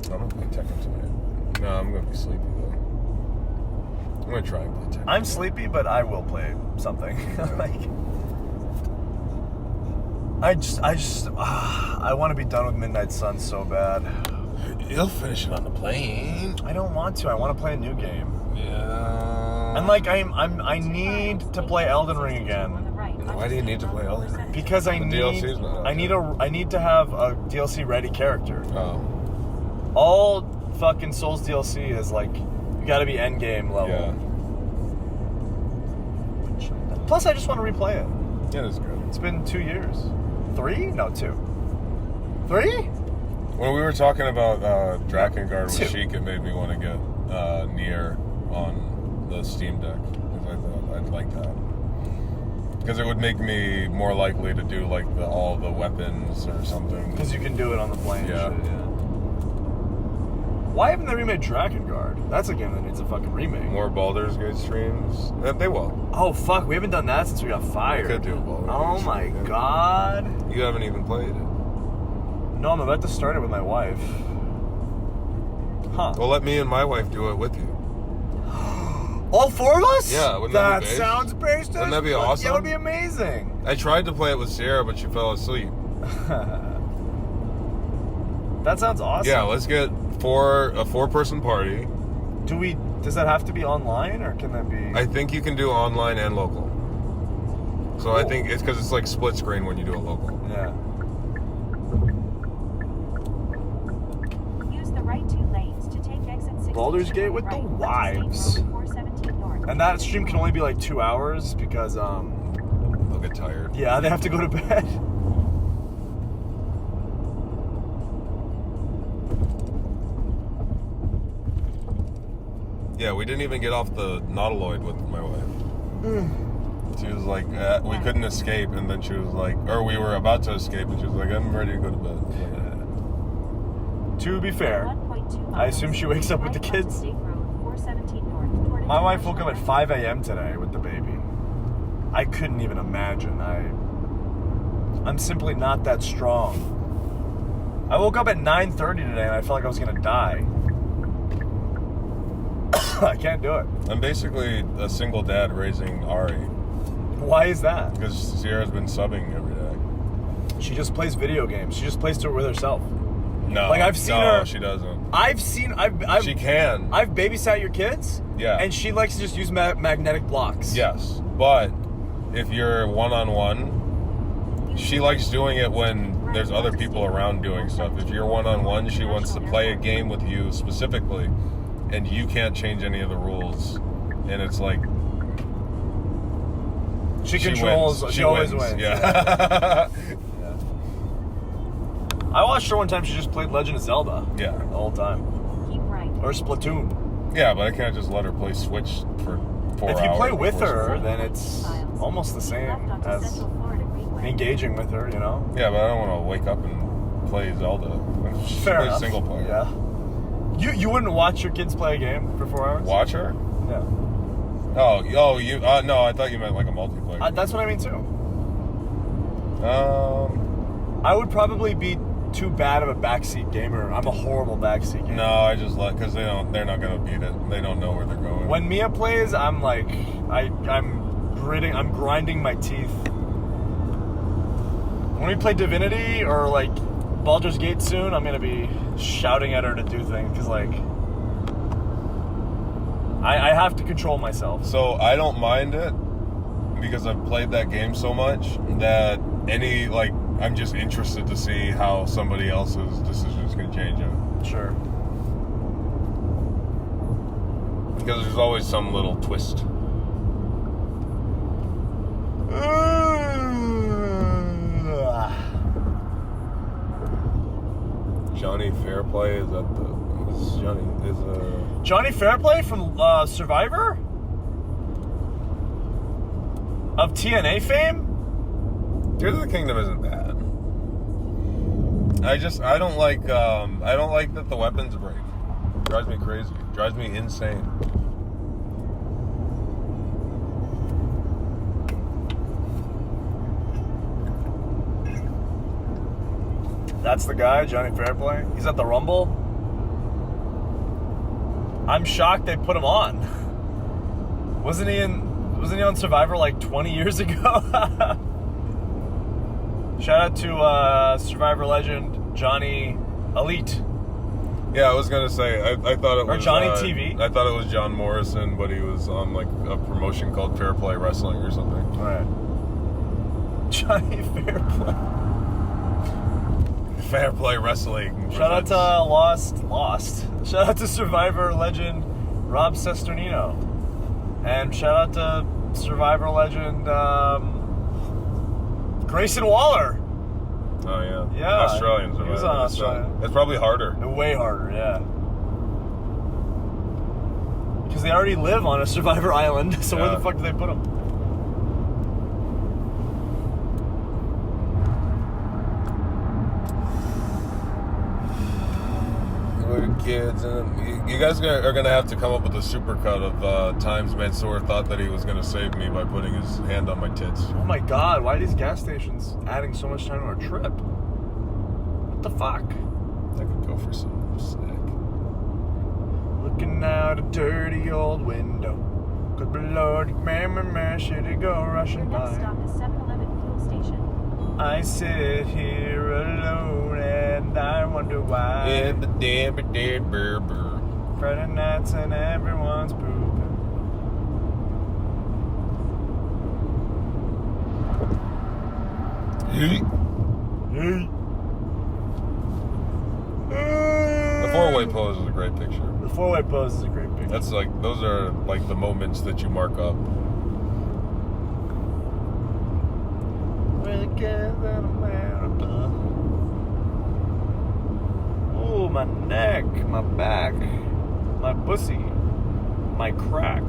I'm gonna play Tekken tonight. No, I'm gonna be sleepy though. I'm gonna try and play Tekken. I'm sleepy, but I will play something. Like, I want to be done with Midnight Sun so bad. You'll finish it on the plane. I don't want to. I want to play a new game. Yeah. And like I need to play Elden Ring again. Why do you need to play Elden Ring? Because I DLC's not out I need to have a DLC ready character. Oh. All fucking Souls DLC is like you got to be end game level. Yeah. Plus, I just want to replay it. Yeah, it's good. It's been 2 years. 3? No, 2. 3? When we were talking about Drakengard with 2. Sheik, it made me want to get Nier on the Steam Deck. Because I thought I'd like that. Because it would make me more likely to do like all the weapons or something. Because you can do it on the plane. Yeah. Shit, yeah. Why haven't they remade Drakengard? That's a game that needs a fucking remake. More Baldur's Gate streams. They will. Oh fuck, we haven't done that since we got fired. We could do a Baldur's Oh Gate my stream, yeah. god. You haven't even played it. No, I'm about to start it with my wife. Huh. Well, let me and my wife do it with you. All 4 of us? Yeah, wouldn't that be based? sounds based. Wouldn't that be awesome? Yeah, it would be amazing. I tried to play it with Sierra, but she fell asleep. That sounds awesome. Yeah, let's get a 4-person party. Does that have to be online or can that be? I think you can do online and local. So I Cool. think it's because it's like split screen when you do it local. Yeah. Use the right 2 lanes to take exit 16 Baldur's Gate with the right, wives. Road 417 north. And that stream can only be like 2 hours because They'll get tired. yeah, they have to go to bed. Yeah, we didn't even get off the Nautiloid with my wife. She was like, we couldn't escape, and then she was like, or we were about to escape, and she was like, I'm ready to go to bed. To be fair, 1.2 I assume she wakes up with the right onto kids. State Road 417 north toward My wife woke up at International 5 a.m. today with the baby. I couldn't even imagine. I'm simply not that strong. I woke up at 9:30 today and I felt like I was gonna die. I can't do it. I'm basically a single dad raising Ari, Why is that? because Sierra's been subbing every day. She just plays video games. She just plays to it with herself. No, Like, I've seen no, her- she doesn't. I've She can. I've babysat your kids. Yeah. And she likes to just use magnetic blocks. Yes, but if you're one-on-one, she likes doing it when there's other people around doing stuff. If you're one-on-one, she wants to play a game with you specifically, and you can't change any of the rules. And it's like She controls. wins. She always wins. Yeah. I watched her one time. She just played Legend of Zelda Yeah. the whole time, Keep right. or Splatoon. Yeah, but I can't just let her play Switch for 4 hours. If you play with before her, school. then it's almost the same Left onto as Central Florida Greenway. engaging with her. You know. Yeah, but I don't want to wake up and play Zelda. She Fair plays enough. single player. Yeah. You wouldn't watch your kids play a game for 4 hours? Watch her? Yeah. Oh, you. No, I thought you meant like a multiplayer. That's what I mean too. I would probably be too bad of a backseat gamer. I'm a horrible backseat gamer. No, I just let because they're not gonna beat it. They don't know where they're going. When Mia plays, I'm like, I'm grinding my teeth. When we play Divinity or like Baldur's Gate soon, I'm gonna be shouting at her to do things because like I have to control myself. So I don't mind it because I've played that game so much that I'm just interested to see how somebody else's decisions can change it. Sure. Because there's always some little twist. Johnny Fairplay? Is that the... Who's Johnny? Johnny Fairplay from Survivor? Of TNA fame? Tears of the Kingdom isn't bad. I don't like that the weapons break. Drives me crazy. Drives me insane. That's the guy, Johnny Fairplay. He's at the Rumble. I'm shocked they put him on. Wasn't he on Survivor like 20 years ago? Shout out to Survivor legend Johnny Elite. Yeah, I was gonna say I thought it was Johnny TV. I thought it was John Morrison, but he was on like a promotion called Fairplay Wrestling or something. All right. Johnny Fairplay. Fairplay Wrestling. Shout out to Lost. Shout out to Survivor legend Rob Sesternino. And shout out to Survivor legend Grayson Waller. Oh, yeah. Yeah. Australians. He was on Australia. It's probably harder. Way harder, yeah. Because they already live on a Survivor island, so where the fuck do they put them? Kids, and you guys are gonna have to come up with a supercut of times Mansoor thought that he was gonna save me by putting his hand on my tits. Oh my god, why are these gas stations adding so much time to our trip? What the fuck? I could go for some snack. Looking out a dirty old window. Good Lord, man, should it go rushing Your next by? stop is 7-Eleven fuel station. I sit here alone and I wonder why. Friday nights and everyone's pooping. Hey. Hey. The four-way pose is a great picture. The four-way pose is a great picture. That's like, those are like the moments that you mark up. Oh, my neck, my back, my pussy, my crack.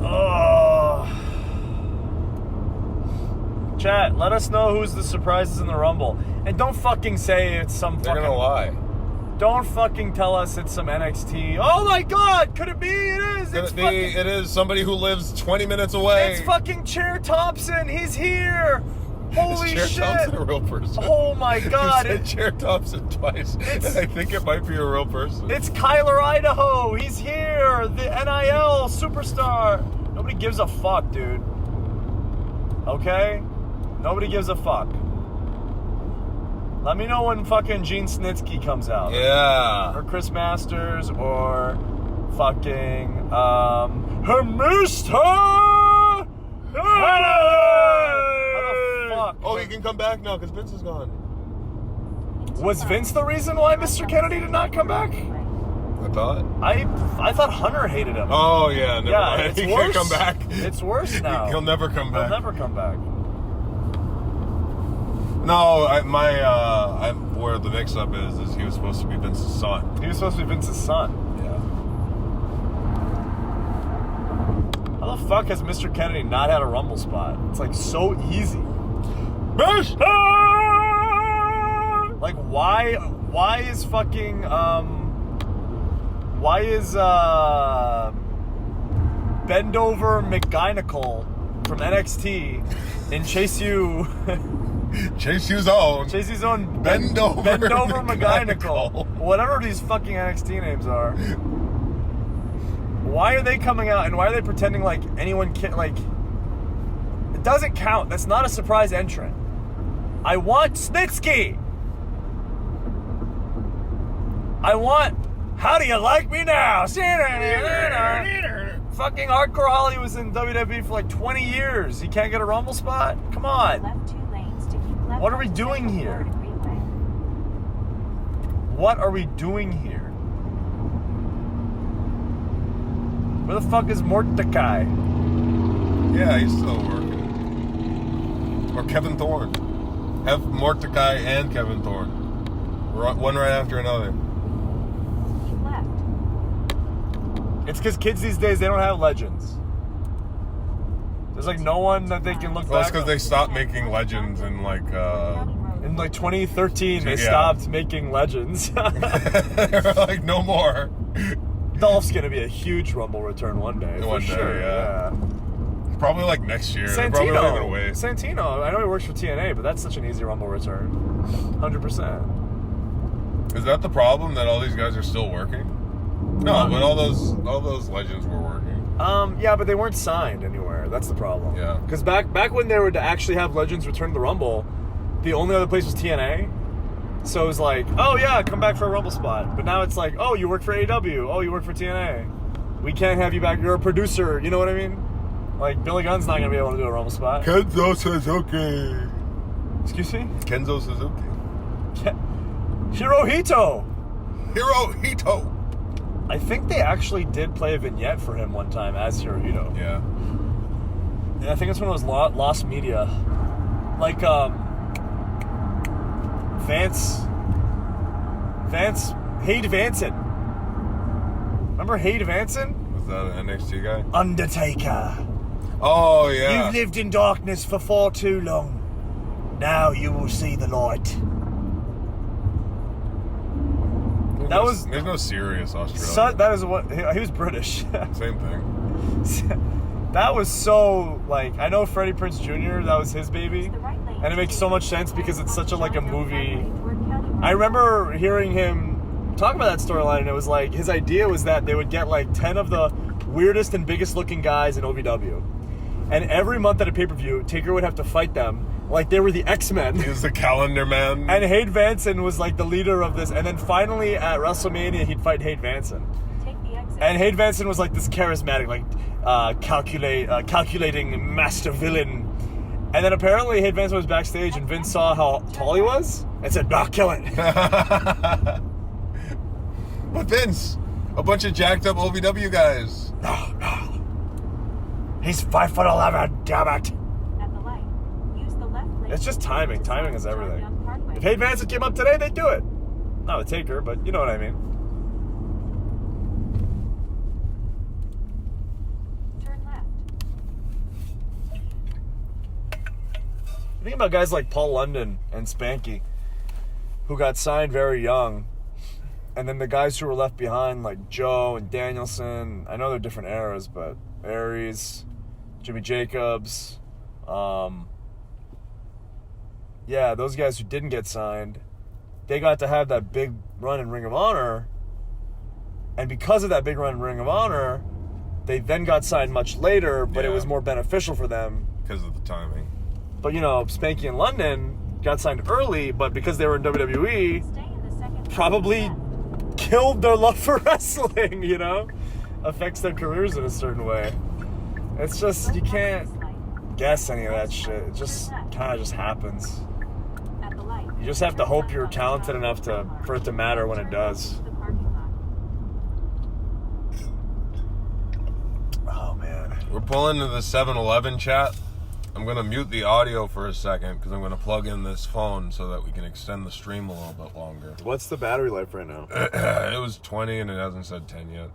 Oh. Chat, let us know who's the surprises in the Rumble. And don't fucking say it's some They're fucking... gonna lie. Don't fucking tell us it's some NXT. Oh my god, could it be? It is. It is somebody who lives 20 minutes away. It's fucking Chair Thompson. He's here. Holy Is shit. Chair Thompson a real person? Oh my god. You said Chair Thompson twice. And I think it might be a real person. It's Kyler Idaho. He's here. The NIL superstar. Nobody gives a fuck, dude. Okay? Nobody gives a fuck. Let me know when fucking Gene Snitsky comes out. Yeah. Or Chris Masters, or fucking, her mister! How the fuck? Oh, he can come back now because Vince is gone. Was Vince the reason why Mr. Kennedy did not come back? I thought. I thought Hunter hated him. Oh, yeah. Never mind. It's He worse. can't come back. It's worse now. He'll never come back. He'll never come back. No, where the mix-up is he was supposed to be Vince's son. He was supposed to be Vince's son. Yeah. How the fuck has Mr. Kennedy not had a Rumble spot? It's like so easy. Like why is fucking Bend Over McGynacle from NXT in Chase U Chase own Bend Over McGynacle. McGynacle. Whatever these fucking NXT names are. Why are they coming out and why are they pretending like anyone can, like, it doesn't count. That's not a surprise entrant. I want Snitsky. I want, how do you like me now? Fucking Hardcore Holly was in WWE for like 20 years. He can't get a Rumble spot? Come on. Left 2 lanes to keep left. What are we onto doing Central here? Florida Greenway. What are we doing here? Where the fuck is Mordecai? Yeah, he's still working. Or Kevin Thorne. Have Mordecai and Kevin Thorne. One right after another. Keep left. It's because kids these days, they don't have legends. There's like no one that they can look Well, it's back because on. they stopped making legends in like... In like 2013, they Yeah. stopped making legends. They're like, no more. Dolph's gonna be a huge Rumble return one day. One for day, sure. yeah. Probably like next year. They're probably not gonna wait. Santino. I know he works for TNA, but that's such an easy Rumble return. 100%. Is that the problem, that all these guys are still working? No, but all those legends were working. Yeah, but they weren't signed anywhere. That's the problem. Yeah. Because back when they were to actually have legends return to the Rumble, the only other place was TNA. So it was like, oh yeah, come back for a Rumble spot. But now it's like, oh, you work for AEW. Oh, you work for TNA. We can't have you back. You're a producer. You know what I mean? Like, Billy Gunn's not going to be able to do a Rumble spot. Kenzo Suzuki. Excuse me? Kenzo Suzuki. Hirohito. Hirohito. I think they actually did play a vignette for him one time as Hirohito. Yeah. And I think it's one of those lost media. Like, Hade Vanson. Remember Hade Vanson? Was that an NXT guy? Undertaker. Oh, yeah. You've lived in darkness for far too long. Now you will see the light. There's no serious Australian. That is what he was British. Same thing. That was so, like, I know Freddie Prinze Jr., that was his baby. And it makes so much sense because it's such a movie. I remember hearing him talk about that storyline, and it was like, his idea was that they would get like 10 of the weirdest and biggest looking guys in OVW. And every month at a pay-per-view, Taker would have to fight them like they were the X-Men. He was the calendar man. And Hade Vanson was like the leader of this. And then finally at WrestleMania, he'd fight Hade Vanson. Take the exit. And Hade Vanson was like this charismatic, like calculating master villain. And then apparently Hade Vanson was backstage, and Vince saw how tall he was and said, "Nah, kill it." But Vince, a bunch of jacked up OVW guys. No. He's 5'11", damn it. At the light, use the left lane. It's just timing. Timing is everything. Down Parkway. If Hade Vanson came up today, they'd do it. Not a Taker, but you know what I mean. Turn left. Think about guys like Paul London and Spanky, who got signed very young. And then the guys who were left behind, like Joe and Danielson, I know they're different eras, but Aries, Jimmy Jacobs, yeah, those guys who didn't get signed, they got to have that big run in Ring of Honor. And because of that big run in Ring of Honor, they then got signed much later, but it Yeah. was more beneficial for them. Because of the timing. But, you know, Spanky and London got signed early, but because they were in WWE, Stay in the second. probably left. killed their love for wrestling, you know? Affects their careers in a certain way. It's just, you can't guess any of that shit. It just kind of just happens. At the light. You just have to hope you're talented enough for it to matter when it does. The parking lot. Oh, man. We're pulling to the 7-Eleven chat. I'm going to mute the audio for a second because I'm going to plug in this phone so that we can extend the stream a little bit longer. What's the battery life right now? It was 20 and it hasn't said 10 yet.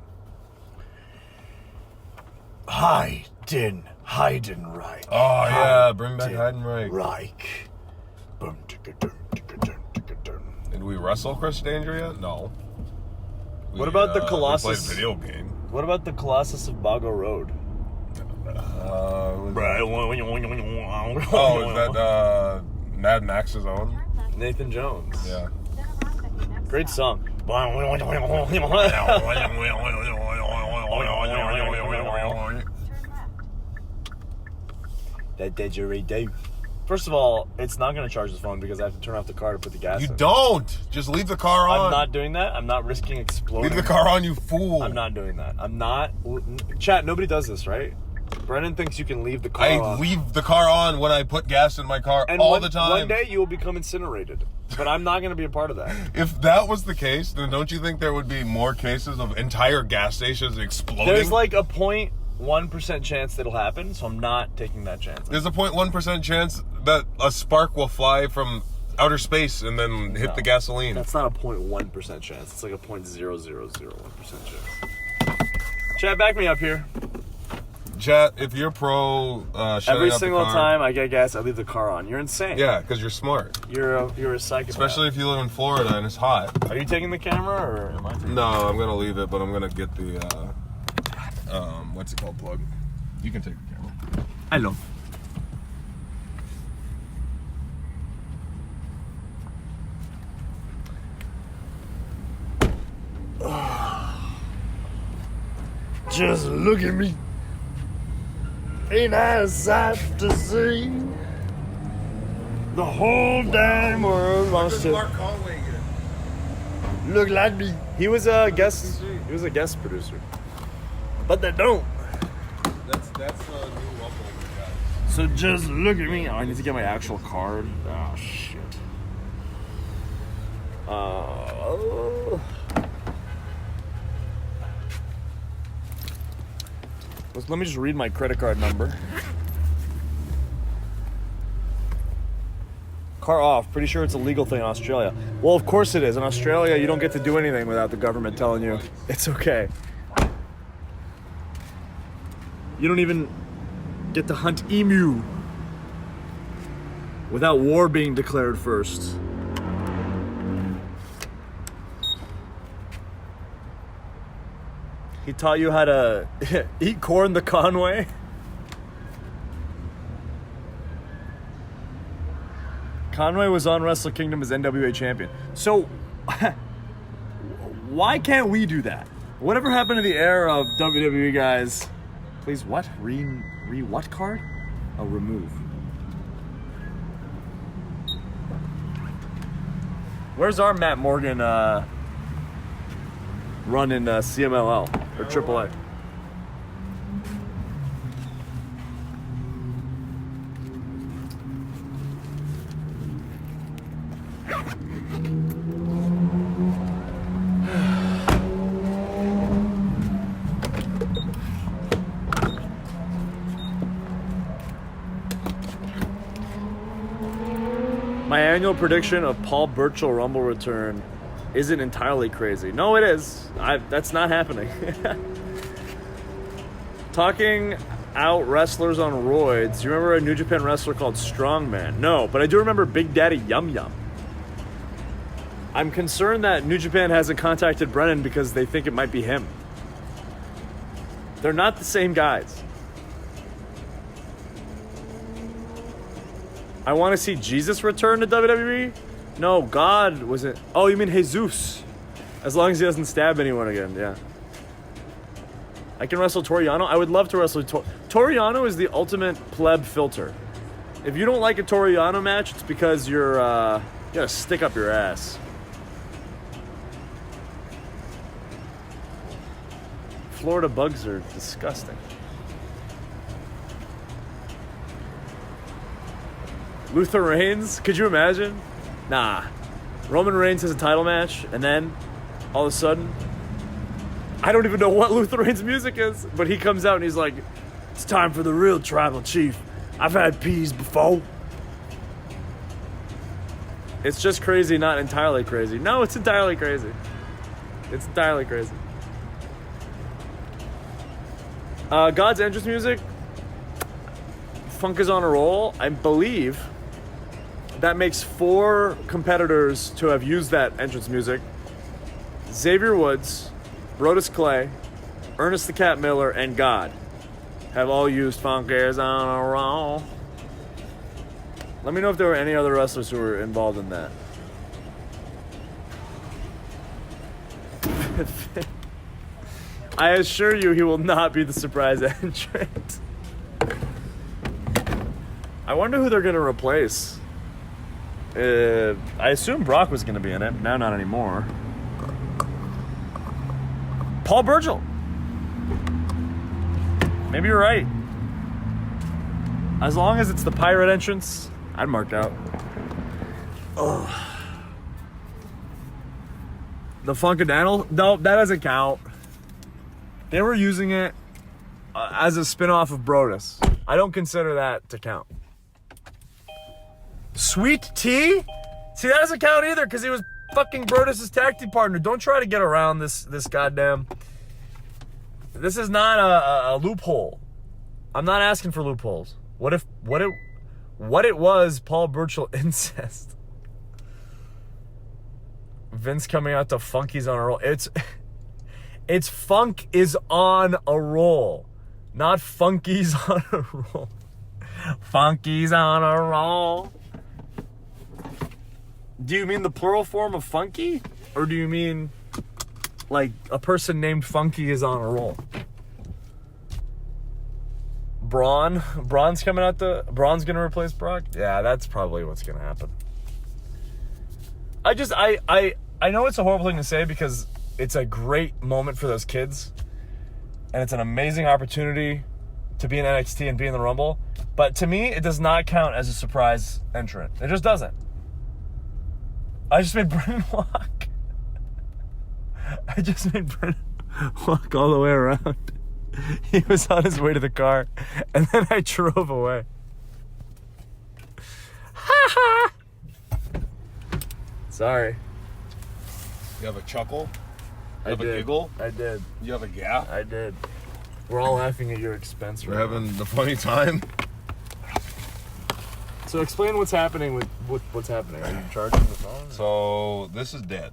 Heidenreich. Oh, yeah, bring back Heidenreich. Reich. Boom, ticka-dum, ticka-dum, ticka-dum. Did we wrestle Chris Danger yet? No. What about the We Colossus? played a video game. What about the Colossus of Bago Road? Oh, is that Mad Max's own? Turn left. Nathan Jones. Yeah. Then arrive at the next Great stop. song. Turn left. That didgeridoo. First of all, it's not going to charge this phone because I have to turn off the car to put the gas You in. don't! Just leave the car on. I'm not doing that. I'm not risking exploding. Leave the car on, you fool. I'm not doing that. I'm not. Chat, nobody does this, right? Brennan thinks you can leave the car I on. leave the car on when I put gas in my car and all the time. One day you will become incinerated. But I'm not going to be a part of that. If that was the case, then don't you think there would be more cases of entire gas stations exploding? There's like a 0.1% chance that'll happen, so I'm not taking that chance. There's a 0.1% chance that a spark will fly from outer space and then hit the gasoline. That's not a 0.1% chance. It's like a 0.0001% chance. Chad, back me up here. Chat, if you're pro shutting Every up single the car, time I get gas, I leave the car on. You're insane. Yeah, because you're smart. You're a psychopath. Especially if you live in Florida and it's hot. Are you taking the camera or am I taking it? No, I'm gonna leave it, but I'm gonna get the what's it called, plug. You can take the camera. I love. Just look at me. Ain't I a sight to see? The whole damn world wants to Conway look like me, He was a guest. He was a guest producer. but they don't. That's the new level guy. So just look at me. Oh, I need to get my actual card. Oh shit. Let me just read my credit card number. Car off. Pretty sure it's a legal thing in Australia. Well, of course it is. In Australia, you don't get to do anything without the government telling you it's okay. You don't even get to hunt emu without war being declared first. He taught you how to eat corn the Conway? Conway was on Wrestle Kingdom as NWA champion. So, why can't we do that? Whatever happened to the era of WWE guys? Please, what? What card? Oh, remove. Where's our Matt Morgan run in CMLL or AAA? My annual prediction of Paul Burchill Rumble return isn't entirely crazy. No, it is. That's not happening. Talking out wrestlers on roids. Do you remember a New Japan wrestler called Strongman? No, but I do remember Big Daddy Yum Yum. I'm concerned that New Japan hasn't contacted Brennan because they think it might be him. They're not the same guys. I want to see Jesus return to WWE? No, God wasn't. Oh, you mean Jesus? As long as he doesn't stab anyone again, yeah. I can wrestle Toriano. I would love to wrestle Toriano is the ultimate pleb filter. If you don't like a Toriano match, it's because you gotta stick up your ass. Florida bugs are disgusting. Luther Reigns? Could you imagine? Nah. Roman Reigns has a title match, and then, all of a sudden, I don't even know what Luther Reigns' music is, but he comes out and he's like, it's time for the real tribal chief. I've had peas before. It's just crazy, not entirely crazy. No, it's entirely crazy. It's entirely crazy. God's entrance music, Funk is on a roll, I believe. That makes 4 competitors to have used that entrance music. Xavier Woods, Brodus Clay, Ernest the Cat Miller, and God have all used Funk is on a roll. Let me know if there were any other wrestlers who were involved in that. I assure you he will not be the surprise entrant. I wonder who they're going to replace. I assume Brock was going to be in it. Now not anymore. Paul Burchill. Maybe you're right. As long as it's the pirate entrance, I'd mark out. Ugh. The Funkadanimal? No, that doesn't count. They were using it as a spin-off of Brodus. I don't consider that to count. Sweet tea? See, that doesn't count either because he was fucking Brodus' tag team partner. Don't try to get around this goddamn... This is not a loophole. I'm not asking for loopholes. What it was Paul Burchill incest? Vince coming out to Funky's on a roll. It's Funk is on a roll, not Funky's on a roll. Funky's on a roll. Do you mean the plural form of funky? Or do you mean like a person named Funky is on a roll? Braun's coming out Braun's gonna replace Brock? Yeah, that's probably what's gonna happen. I know it's a horrible thing to say because it's a great moment for those kids. And it's an amazing opportunity to be in NXT and be in the Rumble. But to me, it does not count as a surprise entrant. It just doesn't. I just made Brennan walk. I just made Brennan walk all the way around. He was on his way to the car, and then I drove away. Ha ha! Sorry. You have a chuckle? You I have did. a giggle? I did. You have a gap? I did. We're all laughing at your expense We're right now. having the funny time. So explain what's happening with what's happening. Are you charging the phone? So this is dead.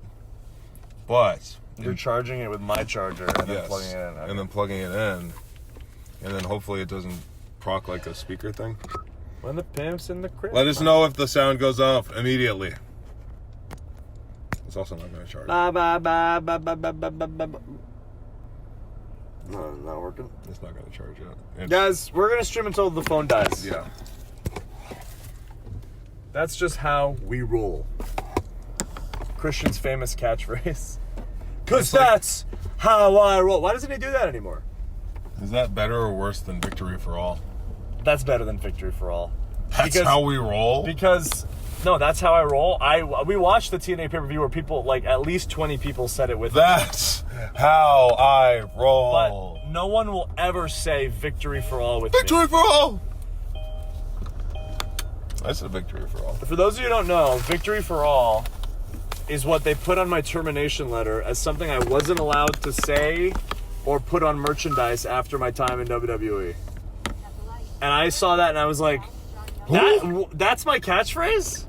But You're charging it with my charger and then yes, plugging it in. Okay. and then plugging it in, and then hopefully it doesn't proc like a speaker thing. When the pimp's in the crib. Let us know if the sound goes off immediately. It's also not going to charge. Ba, ba, ba, ba, ba, ba, ba, ba, ba. No, it's not working. It's not going to charge yet. It's- Guys, we're gonna stream until the phone dies. Yeah. That's just how we roll. Christian's famous catchphrase. Cause It's like- that's how I roll. Why doesn't he do that anymore? Is that better or worse than Victory for All? That's better than Victory for All. That's how we roll? Because no, that's how I roll. We watched the TNA pay-per-view where people, like at least 20 people said it with me. That's how I roll. But no one will ever say Victory for All with Victory me. for All! I said Victory for All. For those of you who don't know, Victory for All is what they put on my termination letter as something I wasn't allowed to say or put on merchandise after my time in WWE. And I saw that and I was like, that's my catchphrase?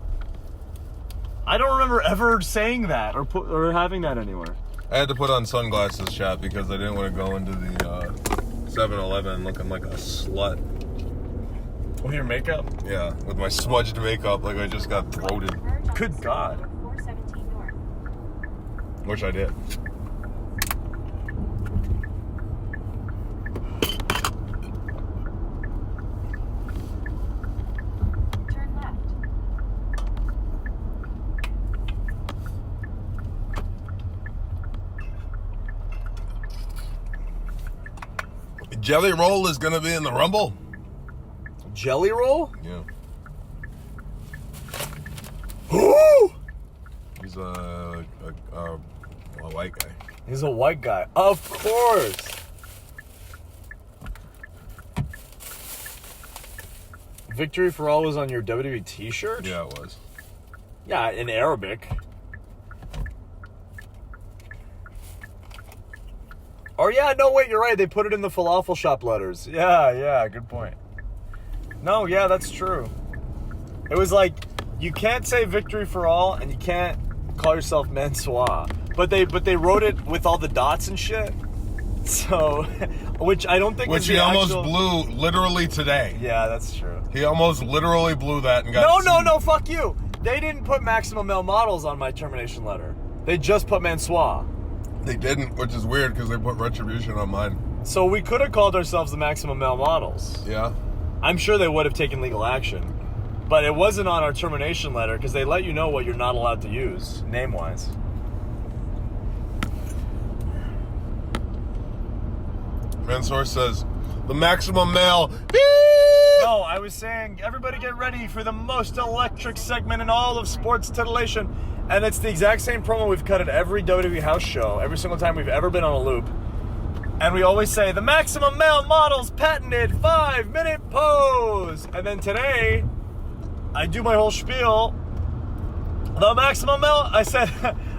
I don't remember ever saying that or having that anywhere. I had to put on sunglasses, chat, because I didn't want to go into the 7-Eleven looking like a slut. With your makeup? Yeah, with my smudged makeup like I just got throated. Good God. 417 North. Which I did. Turn left. Jelly Roll is going to be in the Rumble? Jelly Roll? Yeah. Who? He's a white guy. He's a white guy. Of course. Victory for All was on your WWE t-shirt? Yeah, it was. Yeah, in Arabic. Oh yeah, no wait, you're right. They put it in the falafel shop letters. Yeah, good point. No, yeah, that's true. It was like you can't say Victory for All and you can't call yourself ma.çé. But they wrote it with all the dots and shit. So, which I don't think Which was he the almost actual... blew literally today. Yeah, that's true. He almost literally blew that and got No, fuck you. They didn't put Maximum Male Models on my termination letter. They just put ma.çé. They didn't, which is weird because they put Retribution on mine. So we could have called ourselves the Maximum Male Models. Yeah. I'm sure they would have taken legal action. But it wasn't on our termination letter because they let you know what you're not allowed to use, name-wise. Mansoor says, the maximum male. No, I was saying, everybody get ready for the most electric segment in all of sports titillation. And it's the exact same promo we've cut at every WWE house show, every single time we've ever been on a loop. And we always say, the Maximum Male Models patented 5-minute pose. And then today, I do my whole spiel. The maximum melt. I said,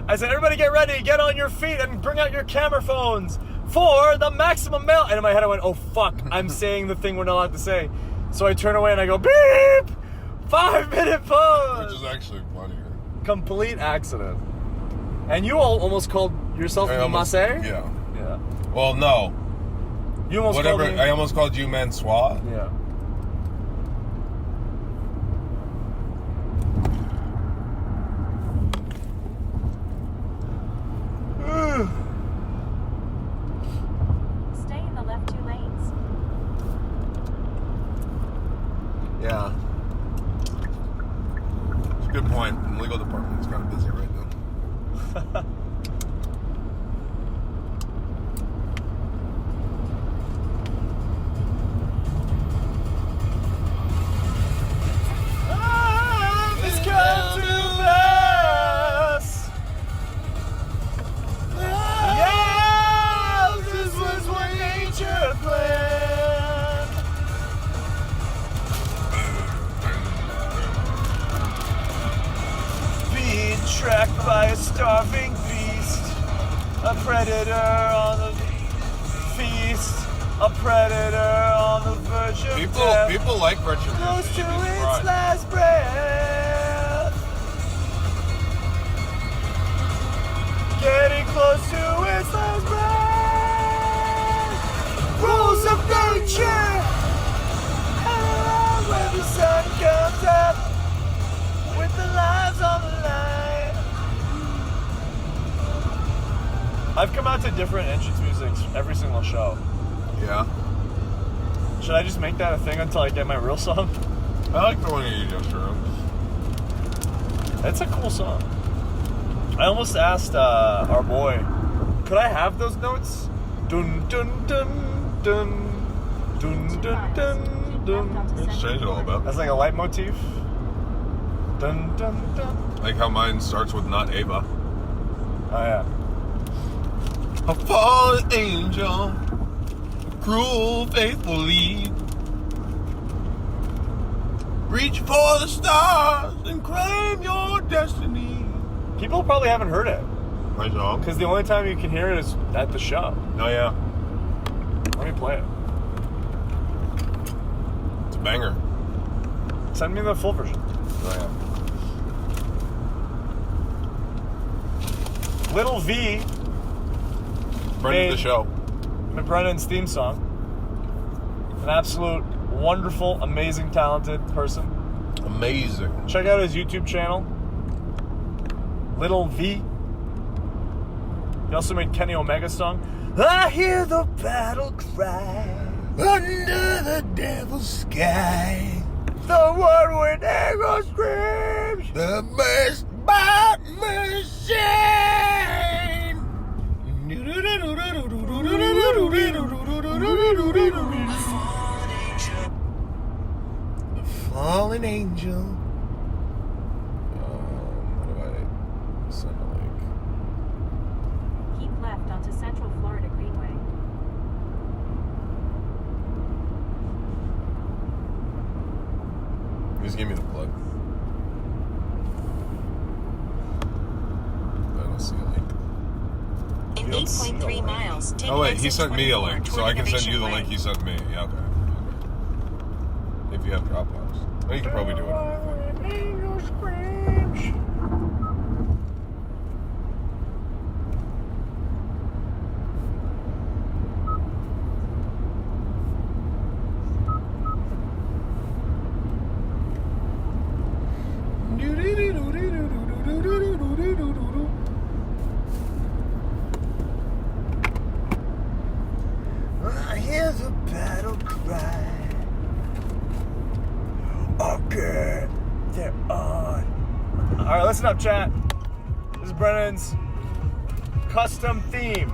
everybody get ready, get on your feet, and bring out your camera phones for the maximum melt. And in my head, I went, oh fuck, I'm saying the thing we're not allowed to say. So I turn away and I go, beep, 5-minute pause. Which is actually funnier. Complete accident. And you all almost called yourself ma.ce? Yeah. Yeah. Well, no. You almost Whatever. called me. I almost called you man.soor. Yeah. Stay in the left 2 lanes. Yeah. It's a good point. The legal department's kind of busy right now. It's come to pass. Yeah, this was what nature planned. Being tracked by a starving beast, a predator on the feast, a predator on the verge of death. People like retribution. Close to You'd be its surprised. last breath. Getting close to its last breath. Rules of nature. And when the sun comes up with the lives on the line. I've come out to different entrance musics every single show. Yeah. Should I just make that a thing until I get my real song? I like the one you just heard. It's a cool song. I almost asked our boy, could I have those notes? Dun dun dun dun dun dun dun dun. Let's change it all about. That's like a leitmotif. Dun dun dun. Like how mine starts with not Ava. Oh yeah. A fallen angel, a cruel faithful lead. Reach for the stars and claim your destiny. People probably haven't heard it My song? because the only time you can hear it is at the show. Oh yeah. Let me play it. It's a banger. Send me the full version. Oh yeah. Little V, Friend of the Made- show. Brennan's theme song. An absolute wonderful, amazing, talented person. Amazing. Check out his YouTube channel, Little V. He also made Kenny Omega's song. I hear the battle cry Under the devil's sky, the one where Negro screams. the best by machine. The fallen angel. How do I send a link? Keep left onto Central Florida Greenway. Just give me the plug. I don't see a link. In You don't see a 8.3 link. miles, take Oh wait, he exit sent me a 24 link, so toward I can send you the Innovation link he Way. sent me. Yeah, okay. If you have Dropbox. Well, you can probably do it on anything. Angel screams. I hear the battle cry. Okay, they're on. All right, listen up, chat. This is Brennan's custom theme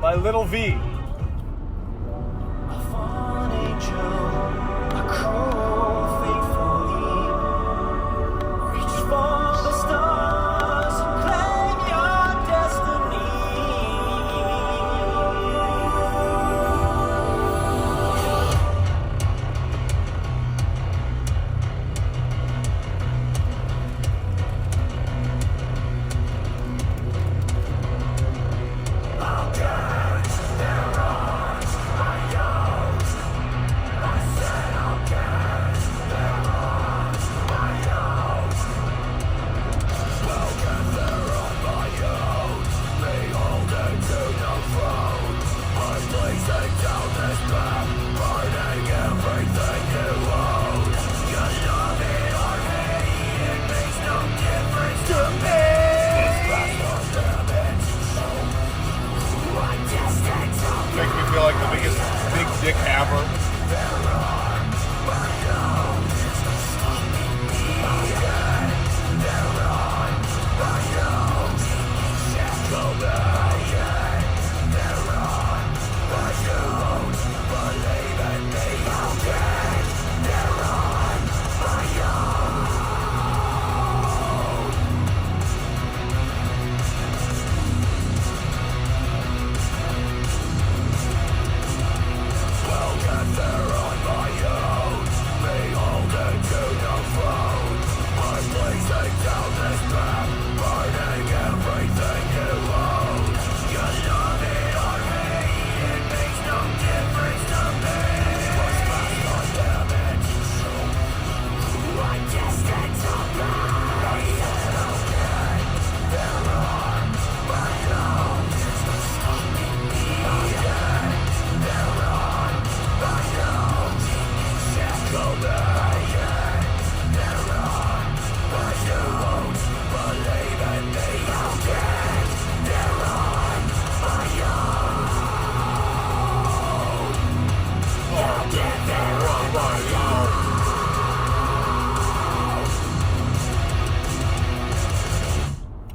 by Little V. A fallen angel, a cruel faithful lead. Reach for the stars, claim your destiny.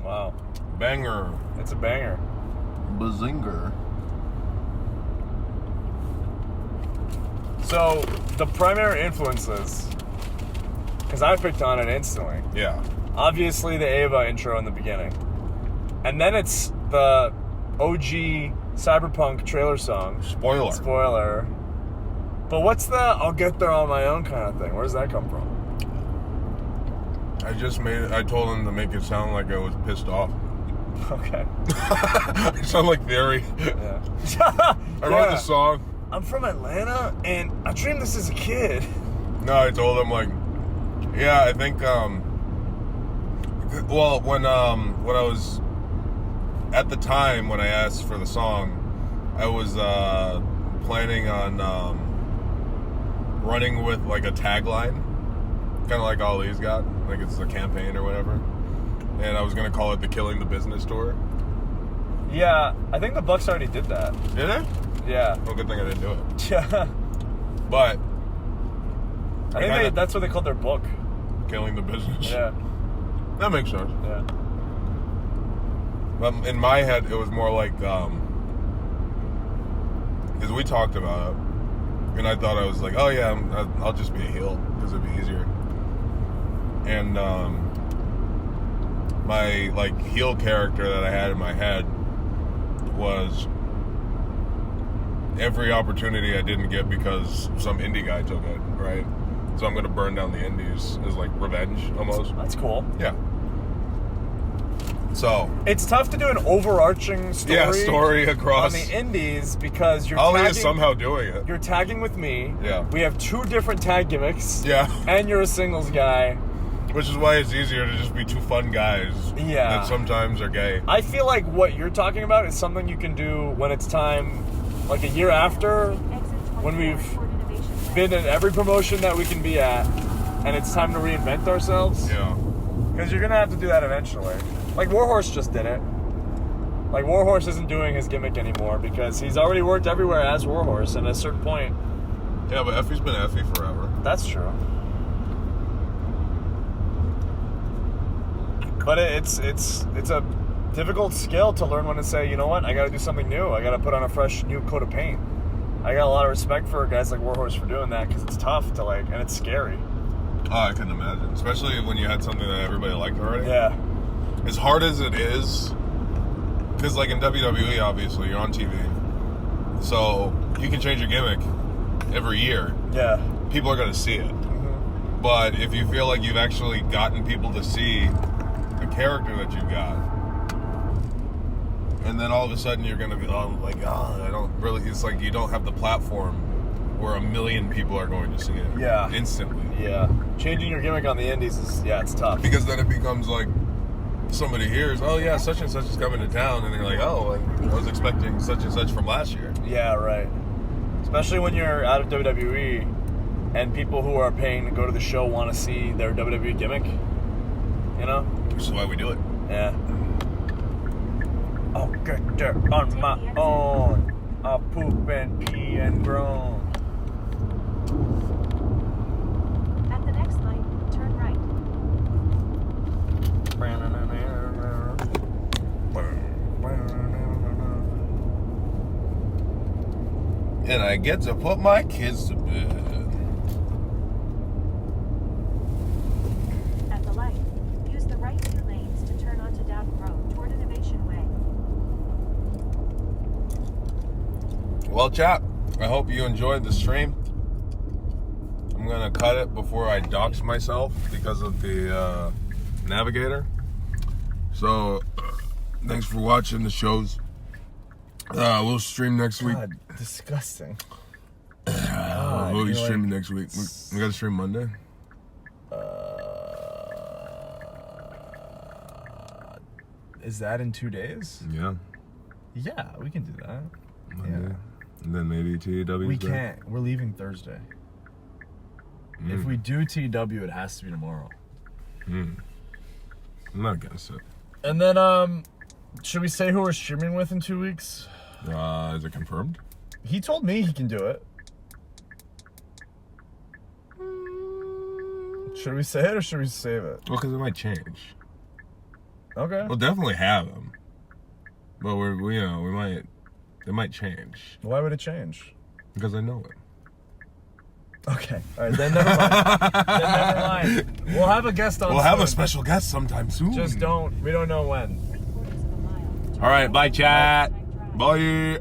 Wow. Banger. It's a banger. Bazinger. So, the primary influences, because I picked on it instantly. Yeah. Obviously, the Ava intro in the beginning. And then it's the OG Cyberpunk trailer song. Spoiler. But what's the I'll get there on my own kind of thing? Where does that come from? I told him to make it sound like I was pissed off. Okay. I sound like Theory. Yeah. I wrote the song. I'm from Atlanta, and I dreamed this as a kid. No, I told him, like, yeah, I think, well, when I was, at the time when I asked for the song, I was planning on running with, like, a tagline, kind of like Ali's got, like it's a campaign or whatever, and I was going to call it the Killing the Business Tour. Yeah, I think the Bucks already did that. Did they? Yeah. Well, good thing I didn't do it. Yeah. But I think that's what they called their book. Killing the Business. Yeah. That makes sense. Yeah. But in my head, it was more like, because we talked about it, and I thought I was like, oh yeah, I'll just be a heel, because it'd be easier. And my, like, heel character that I had in my head was every opportunity I didn't get because some indie guy took it, right? So I'm going to burn down the indies as, like, revenge, almost. That's cool. Yeah. So it's tough to do an overarching story. Yeah, story across on the indies because you're Ali tagging, is somehow doing it. You're tagging with me. Yeah. We have two different tag gimmicks. Yeah. And you're a singles guy. Which is why it's easier to just be two fun guys. Yeah. That sometimes are gay. I feel like what you're talking about is something you can do when it's time, like a year after, when we've been in every promotion that we can be at, and it's time to reinvent ourselves. Yeah. Because you're gonna have to do that eventually. Like Warhorse just did it. Like Warhorse isn't doing his gimmick anymore because he's already worked everywhere as Warhorse, and at a certain point. Yeah, but Effie's been Effie forever. That's true. But it's a difficult skill to learn when to say, you know what, I got to do something new. I got to put on a fresh new coat of paint. I got a lot of respect for guys like Warhorse for doing that because it's tough to and it's scary. Oh, I couldn't imagine, especially when you had something that everybody liked already. Yeah. As hard as it is, because like in WWE, obviously you're on TV, so you can change your gimmick every year. Yeah. People are gonna see it. Mm-hmm. But if you feel like you've actually gotten people to see the character that you've got, and then all of a sudden you're gonna be I don't really. It's like you don't have the platform where 1 million people are going to see it. Yeah. Instantly. Yeah. Changing your gimmick on the indies is it's tough. Because then it becomes like somebody hears, oh yeah, such and such is coming to town, and they're like, oh, I was expecting such and such from last year. Yeah, right. Especially when you're out of WWE and people who are paying to go to the show want to see their WWE gimmick. You know? Which is why we do it. Yeah. I'll get there on my own. I'll poop and pee and groan. At the next light, turn right. And I get to put my kids to bed. At the light, use the right 2 lanes to turn onto Dowden Road toward Innovation Way. Well, chat, I hope you enjoyed the stream. I'm going to cut it before I dox myself because of the navigator. So, thanks for watching the shows. We'll stream next week. God, disgusting. We'll be streaming next week. We got to stream Monday. Is that in 2 days? Yeah. Yeah, we can do that. Monday. Yeah. And then maybe TW. We can't. We're leaving Thursday. If we do TW, it has to be tomorrow. I'm not against it. And then, should we say who we're streaming with in 2 weeks? Is it confirmed? He told me he can do it. Should we say it or should we save it? Well, because it might change. Okay. We'll definitely have him, but it might change Why would it change? because I know him. Okay. All right, then never mind. Then never mind. We'll have a guest on We'll have a soon. special guest sometime soon. We don't know when. Three-quarters of a mile. All right, bye, chat. Drive. Bye.